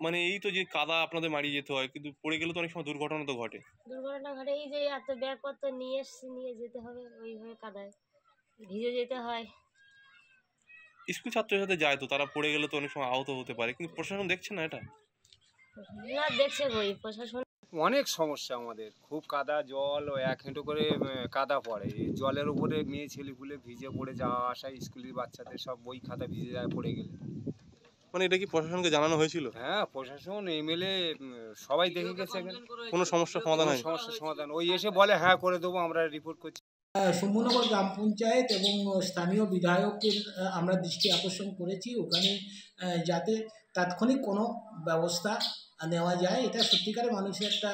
মানে এই তো যে কাদা আপনাদের মারিয়ে যেতে হয়, কিন্তু পড়ে গেলে তো অনেক সময় দুর্ঘটনা তো ঘটে। দুর্ঘটনা ঘটে, এই যে এত ব্যাগপত্র নিয়ে এসছি, নিয়ে যেতে হবে, ওইভাবে কাদায় ভিজে যেতে হয়। স্কুল ছাত্রের সাথে যায়, তো তারা পড়ে গেলে তো অনেক সময় আহত হতে পারে, কিন্তু প্রশাসন দেখছে না এটা? না, দেখছে কই প্রশাসন। অনেক সমস্যা আমাদের, খুব কাদা, জল 1 হেঁটো করে কাদা পড়ে। এই জলের উপরে মেয়ে ছেলেপুলে ভিজে পড়ে যাওয়া আসা, স্কুলের বাচ্চাদের সব বই খাতা ভিজে যায় পড়ে গেলে। মানে এটা কি প্রশাসনকে জানানো হয়েছিল? হ্যাঁ, প্রশাসন, এমএলএ সবাই দেখে গেছে। কোনো সমস্যার সমাধান হয়? সমস্যার সমাধান ওই এসে বলে হ্যাঁ করে দেবো, আমরা রিপোর্ট করছি। শম্ভুনগর গ্রাম পঞ্চায়েত এবং স্থানীয় বিধায়কের আমরা দৃষ্টি আকর্ষণ করেছি, ওখানে যাতে তাৎক্ষণিক কোনো ব্যবস্থা নেওয়া যায়। এটা সত্যিকারের মানুষের একটা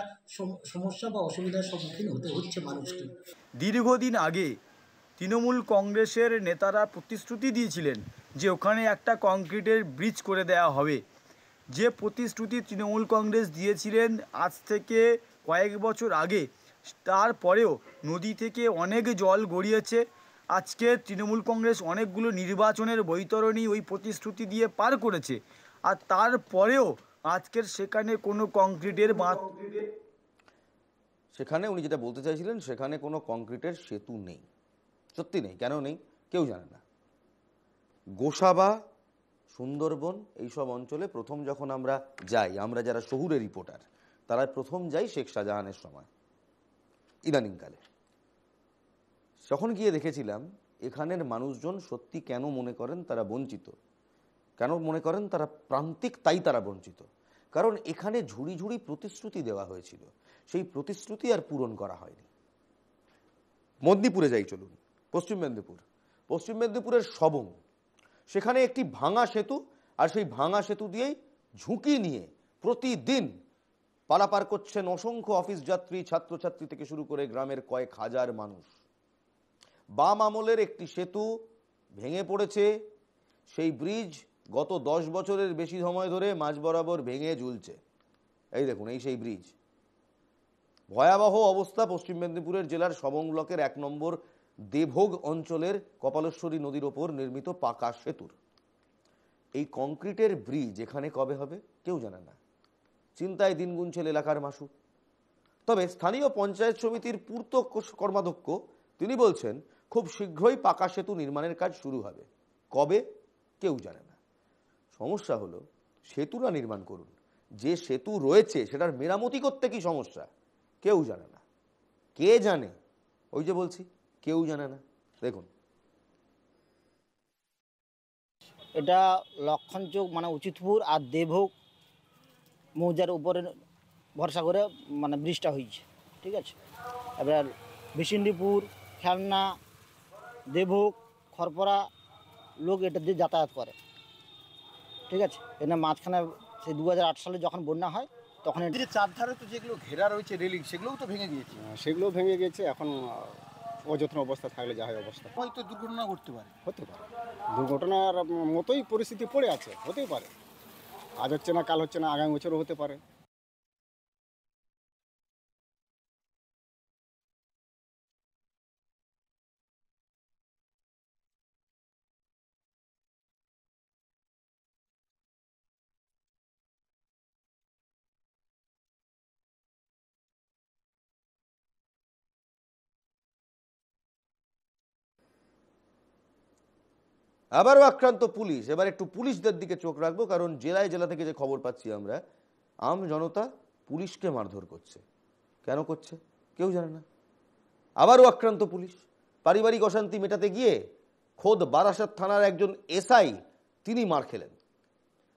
সমস্যা বা অসুবিধার সম্মুখীন হতে হচ্ছে মানুষকে। দীর্ঘদিন আগে তৃণমূল কংগ্রেসের নেতারা প্রতিশ্রুতি দিয়েছিলেন যে ওখানে একটা কংক্রিটের ব্রিজ করে দেওয়া হবে। যে প্রতিশ্রুতি তৃণমূল কংগ্রেস দিয়েছিলেন আজ থেকে কয়েক বছর আগে, তারপরেও নদী থেকে অনেক জল গড়িয়েছে। আজকে তৃণমূল কংগ্রেস অনেকগুলো নির্বাচনের বৈতরণী ওই প্রতিশ্রুতি দিয়ে পার করেছে, আর তারপরেও আজকের সেখানে কোনো কংক্রিটের সেখানে উনি যেটা বলতে চাইছিলেন, সেখানে কোনো কংক্রিটের সেতু নেই। সত্যি নেই। কেন নেই কেউ জানে না। গোসাবা, সুন্দরবন এইসব অঞ্চলে প্রথম যখন আমরা যাই, আমরা যারা শহুরে রিপোর্টার, তারা প্রথম যাই শেখ শাহজাহানের সময়, ইদানিংকালে। যখন গিয়ে দেখেছিলাম এখানের মানুষজন সত্যি কেন মনে করেন তারা বঞ্চিত, কেন মনে করেন তারা প্রান্তিক, তাই তারা বঞ্চিত। কারণ এখানে ঝুড়ি ঝুড়ি প্রতিশ্রুতি দেওয়া হয়েছিল, সেই প্রতিশ্রুতি আর পূরণ করা হয়নি। মেদিনীপুরে যাই চলুন, পশ্চিম মেদিনীপুর। পশ্চিম মেদিনীপুরের সবং, সেখানে একটি ভাঙা সেতু, আর সেই ভাঙা সেতু দিয়েই ঝুঁকি নিয়ে প্রতিদিন পারাপার করছেন অসংখ্য অফিস যাত্রী, ছাত্রছাত্রী থেকে শুরু করে গ্রামের কয়েক হাজার মানুষ। বাম আমলের একটি সেতু ভেঙে পড়েছে, সেই ব্রিজ গত 10 বছরের বেশি সময় ধরে মাঝ বরাবর ভেঙে ঝুলছে। এই দেখুন, এই সেই ব্রিজ। ভয়াবহ অবস্থা পশ্চিম মেদিনীপুরের জেলার সবং ব্লকের 1 নম্বর দেভোগ অঞ্চলের কপালেশ্বরী নদীর ওপর নির্মিত পাকা সেতুর। এই কংক্রিটের ব্রিজ এখানে কবে হবে কেউ জানে না, চিন্তায় দিন গুনছেন এলাকার মাসু। তবে স্থানীয় পঞ্চায়েত সমিতির পূর্ত কর্মাধ্যক্ষ তিনি বলছেন খুব শীঘ্রই পাকা সেতু নির্মাণের কাজ শুরু হবে, কবে কেউ জানে না। সমস্যা হলো সেতুটা নির্মাণ করুন, যে সেতু রয়েছে সেটার মেরামতি করতে কি সমস্যা কেউ জানে না। কে জানে? ওই যে বলছি কেউ জানে না। দেখুন, এটা লক্ষণচোক মানে উচিতপুর আর দেবভোগ মৌজার উপরে ভরসা করে মানে ব্রিজটা হয়েছে, ঠিক আছে। এবার বিশিন্ডিপুর, খেলনা, দেবভোগ, খড়পড়া লোক এটা দিয়ে যাতায়াত করে, ঠিক আছে। এখানে মাঝখানে সেই 2008 সালে যখন বন্যা হয় তখন চারধারে তো যেগুলো ঘেরা রয়েছে রেলিং, সেগুলোও তো ভেঙে গিয়েছে। সেগুলো ভেঙে গেছে, এখন অযত্ন অবস্থা থাকলে যা হয় অবস্থা। হয়তো দুর্ঘটনা ঘটতে পারে, হতে পারে, দুর্ঘটনার মতোই পরিস্থিতি পড়ে আছে, হতেই পারে। আজ হচ্ছে না, কাল হচ্ছে না, আগামী বছরও হতে পারে। আবারও আক্রান্ত পুলিশ। এবার একটু পুলিশদের দিকে চোখ রাখবো, কারণ জেলায় জেলা থেকে যে খবর পাচ্ছি আমরা, আম জনতা পুলিশকে মারধর করছে। কেন করছে কেউ জানে না। আবারও আক্রান্ত পুলিশ। পারিবারিক অশান্তি মেটাতে গিয়ে খোদ বারাসাত থানার একজন এসআই তিনি মার খেলেন।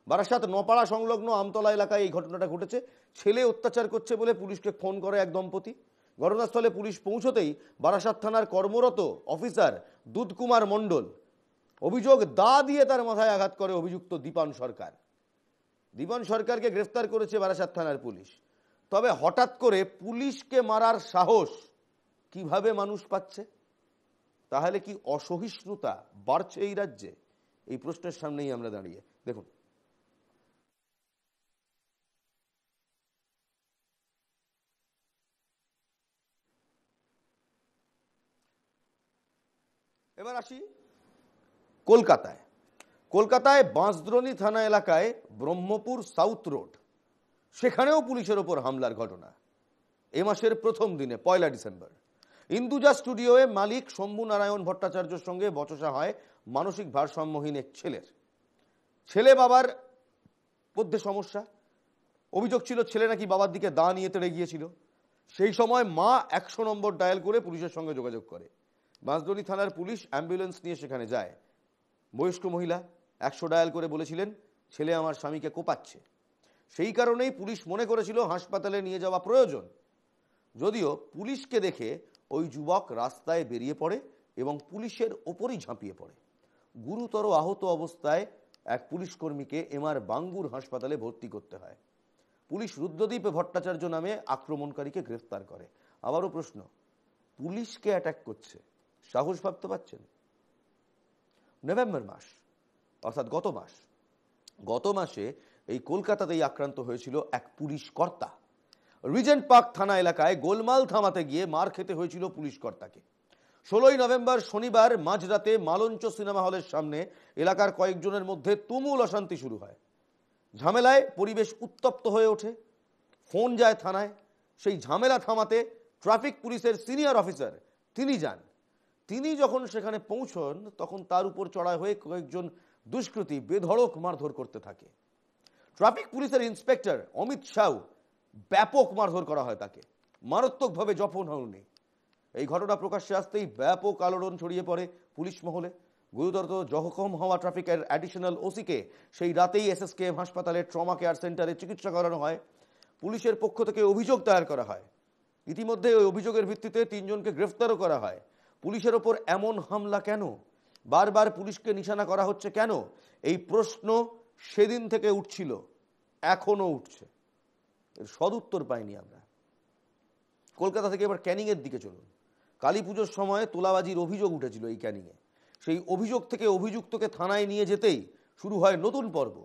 বারাসাত নপাড়া সংলগ্ন আমতলা এলাকায় এই ঘটনাটা ঘটেছে। ছেলে অত্যাচার করছে বলে পুলিশকে ফোন করে এক দম্পতি। ঘটনাস্থলে পুলিশ পৌঁছতেই বারাসাত থানার কর্মরত অফিসার দুধকুমার মণ্ডল অভিযোগ দা দিয়ে তার মাথায় আঘাত করে অভিযুক্ত দীপান সরকার। দীপান সরকারকে গ্রেফতার করেছে বারাসাত থানার পুলিশ। তবে হঠাৎ করে পুলিশকে মারার সাহস কিভাবে মানুষ পাচ্ছে? তাহলে কি অসহিষ্ণুতা বাড়ছে এই রাজ্যে? এই প্রশ্নের সামনেই আমরা দাঁড়িয়ে। দেখুন, এবার আসি কলকাতায়। কলকাতায় বাঁশদ্রোণী থানা এলাকায় ব্রহ্মপুর সাউথ রোড, সেখানেও পুলিশের ওপর হামলার ঘটনা। এ মাসের প্রথম দিনে 1 ডিসেম্বর ইন্দুজা স্টুডিওয়ে মালিক শম্ভু নারায়ণ ভট্টাচার্যের সঙ্গে বচসা হয় মানসিক ভারসাম্যহীন এক ছেলের। ছেলে বাবার মধ্যে সমস্যা। অভিযোগ ছিল ছেলে নাকি বাবার দিকে দা নিয়ে তেড়ে গিয়েছিল। সেই সময় মা 100 নম্বর ডায়াল করে পুলিশের সঙ্গে যোগাযোগ করে। বাঁশদ্রোণী থানার পুলিশ অ্যাম্বুলেন্স নিয়ে সেখানে যায়। বয়স্ক মহিলা 100 ডায়াল করে বলেছিলেন ছেলে আমার স্বামীকে কোপাচ্ছে। সেই কারণেই পুলিশ মনে করেছিল হাসপাতালে নিয়ে যাওয়া প্রয়োজন। যদিও পুলিশকে দেখে ওই যুবক রাস্তায় বেরিয়ে পড়ে এবং পুলিশের ওপরই ঝাঁপিয়ে পড়ে। গুরুতর আহত অবস্থায় এক পুলিশ কর্মীকে এমআর বাঙ্গুর হাসপাতালে ভর্তি করতে হয়। পুলিশ রুদ্রদীপ ভট্টাচার্য নামে আক্রমণকারীকে গ্রেফতার করে। আবারও প্রশ্ন, পুলিশকে অ্যাটাক করছে, সাহস ভাবতে পারছেন? নভেম্বর মাস, অর্থাৎ গত মাসে এই কলকাতাতেই আক্রান্ত হয়েছিল এক পুলিশ কর্তা। রিজেন্ট পার্ক থানা এলাকায় গোলমাল থামাতে গিয়ে মার খেতে হয়েছিল পুলিশ কর্তাকে। 16 নভেম্বর শনিবার মাঝরাতে মালঞ্চ সিনেমা হলের সামনে এলাকার কয়েকজনের মধ্যে তুমুল অশান্তি শুরু হয়। ঝামেলায় পরিবেশ উত্তপ্ত হয়ে ওঠে। ফোন যায় থানায়। সেই ঝামেলা থামাতে ট্রাফিক পুলিশের সিনিয়র অফিসার তিনি যান। তিনি যখন সেখানে পৌঁছন তখন তার উপর চড়া হয়ে কয়েকজন দুষ্কৃতী বেধড়ক মারধর করতে থাকে। ট্রাফিক পুলিশের ইন্সপেক্টর অমিত সাউ ব্যাপক মারধর করা হয় তাকে, মারাত্মকভাবে জখম হননি। এই ঘটনা প্রকাশ্যে আসতেই ব্যাপক আলোড়ন ছড়িয়ে পড়ে পুলিশ মহলে। গুরুতর জখম হওয়া ট্রাফিকের অ্যাডিশনাল ওসিকে সেই রাতেই এসএসকেএম হাসপাতালে ট্রমা কেয়ার সেন্টারে চিকিৎসা করানো হয়। পুলিশের পক্ষ থেকে অভিযোগ দায়ের করা হয়। ইতিমধ্যে ওই অভিযোগের ভিত্তিতে 3 জনকে গ্রেফতারও করা হয়। পুলিশের ওপর এমন হামলা কেন? বারবার পুলিশকে নিশানা করা হচ্ছে কেন? এই প্রশ্ন সেদিন থেকে উঠছিল, এখনো উঠছে। এর সদুত্তর পাইনি আমরা। কলকাতা থেকে এবার ক্যানিংয়ের দিকে চলুন। কালী পুজোর সময় তোলাবাজির অভিযোগ উঠেছিল এই ক্যানিংয়ে। সেই অভিযোগ থেকে অভিযুক্তকে থানায় নিয়ে যেতেই শুরু হয় নতুন পর্ব।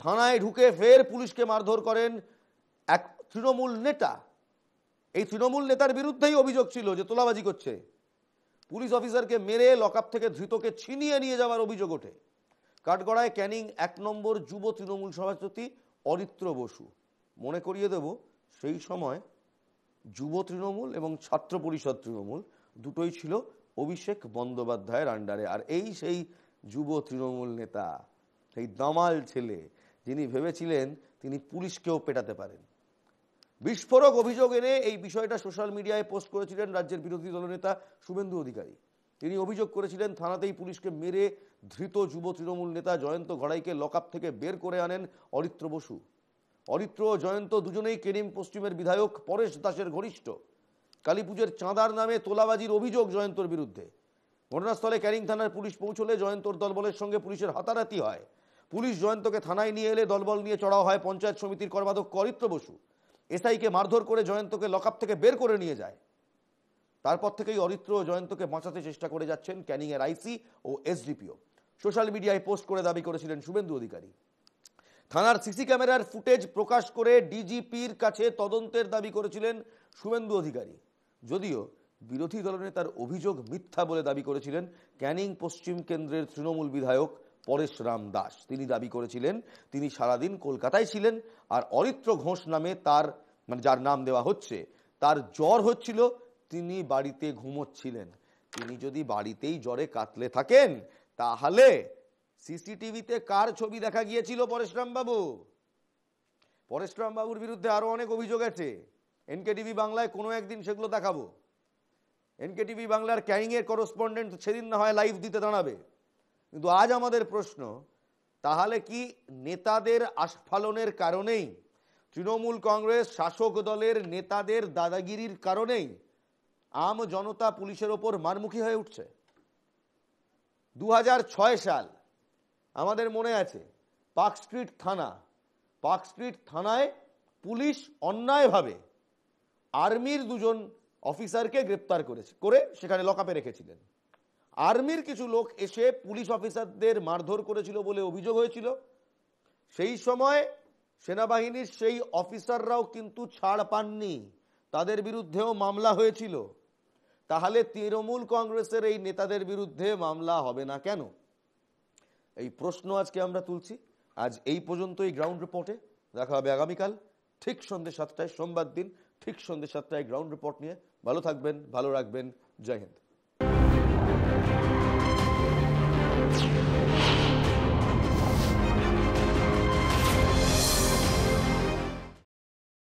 থানায় ঢুকে ফের পুলিশকে মারধর করেন এক তৃণমূল নেতা। এই তৃণমূল নেতার বিরুদ্ধেই অভিযোগ ছিল যে তোলাবাজি করছে। পুলিশ অফিসারকে মেরে লকআপ থেকে ধৃতকে ছিনিয়ে নিয়ে যাওয়ার অভিযোগ ওঠে। কাঠগড়ায় ক্যানিং 1 নম্বর যুব তৃণমূল সভাপতি অরিত্র বসু। মনে করিয়ে দেব, সেই সময় যুব তৃণমূল এবং ছাত্র পরিষদ তৃণমূল দুটোই ছিল অভিষেক বন্দ্যোপাধ্যায়ের আন্ডারে। আর এই সেই যুব তৃণমূল নেতা, সেই দামাল ছেলে, যিনি ভেবেছিলেন তিনি পুলিশকেও পেটাতে পারেন। বিস্ফোরক অভিযোগ এনে এই বিষয়টা সোশ্যাল মিডিয়ায় পোস্ট করেছিলেন রাজ্যের বিরোধী দলনেতা শুভেন্দু অধিকারী। তিনি অভিযোগ করেছিলেন থানাতেই পুলিশকে মেরে ধৃত যুব তৃণমূল নেতা জয়ন্ত ঘড়াইকে লকআপ থেকে বের করে আনেন অরিত্র বসু। অরিত্র ও জয়ন্ত দুজনেই ক্যানিং পশ্চিমের বিধায়ক পরেশ দাসের ঘনিষ্ঠ। কালীপুজোর চাঁদার নামে তোলাবাজির অভিযোগ জয়ন্তর বিরুদ্ধে। ঘটনাস্থলে ক্যানিং থানার পুলিশ পৌঁছলে জয়ন্তর দলবলের সঙ্গে পুলিশের হাতাহাতি হয়। পুলিশ জয়ন্তকে থানায় নিয়ে এলে দলবল নিয়ে চড়াও হয় পঞ্চায়েত সমিতির কর্মাধ্যক্ষ অরিত্র বসু। এসআইকে মারধর করে জয়ন্তকে লকআপ থেকে বের করে নিয়ে যায়। তারপর থেকেই অরিত্র ও জয়ন্তকে বাঁচাতে চেষ্টা করে যাচ্ছেন ক্যানিং এর আইসি ও এসডিপিও। সোশ্যাল মিডিয়ায় পোস্ট করে দাবি করেছিলেন শুভেন্দু অধিকারী। থানার সিসি ক্যামেরার ফুটেজ প্রকাশ করে ডিজিপির কাছে তদন্তের দাবি করেছিলেন শুভেন্দু অধিকারী। যদিও বিরোধী দলনেতার অভিযোগ মিথ্যা বলে দাবি করেছিলেন ক্যানিং পশ্চিম কেন্দ্রের তৃণমূল বিধায়ক পরেশ রাম দাস। তিনি দাবি করেছিলেন তিনি সারাদিন কলকাতায় ছিলেন আর অরিত্র ঘোষ নামে তার যার নাম দেওয়া হচ্ছে তার জ্বর হচ্ছিল, তিনি বাড়িতে ঘুমোচ্ছিলেন। তিনি যদি বাড়িতেই জ্বরে কাতলে থাকেন তাহলে সিসিটিভিতে কার ছবি দেখা গিয়েছিল? পরেশরাম বাবু। পরেশরাম বাবুর বিরুদ্ধে আরো অনেক অভিযোগ আছে। এনকেটিভি বাংলায় কোনো একদিন সেগুলো দেখাবো। এনকেটিভি বাংলার ক্যানিং এর করেসপন্ডেন্ট সেদিন না হয় লাইভ দিতে দাঁড়াবে। কিন্তু আজ আমাদের প্রশ্ন, তাহলে কি নেতাদের আস্ফালনের কারণেই, তৃণমূল কংগ্রেস শাসক দলের নেতাদের দাদাগিরির কারণেই আম জনতা পুলিশের ওপর মারমুখী হয়ে উঠছে? 2006 সাল আমাদের মনে আছে, পার্কস্ট্রিট থানায় পুলিশ অন্যায়ভাবে আর্মির 2জন অফিসারকে গ্রেপ্তার করে সেখানে লকআপে রেখেছিলেন। আর্মির কিছু লোক এসে পুলিশ অফিসারদের মারধর করেছিল বলে অভিযোগ হয়েছিল। সেই সময় সেনাবাহিনীর সেই অফিসাররাও কিন্তু ছাড় পাননি, তাদের বিরুদ্ধেও মামলা হয়েছিল। তাহলে তৃণমূল কংগ্রেসের এই নেতাদের বিরুদ্ধে মামলা হবে না কেন? এই প্রশ্ন আজকে আমরা তুলছি। আজ এই পর্যন্তই গ্রাউন্ড রিপোর্টে। দেখা হবে আগামীকাল ঠিক সন্ধ্যে 7টায়, সোমবার দিন ঠিক সন্ধ্যে 7টায় গ্রাউন্ড রিপোর্ট নিয়ে। ভালো থাকবেন, ভালো রাখবেন। জয় হিন্দ।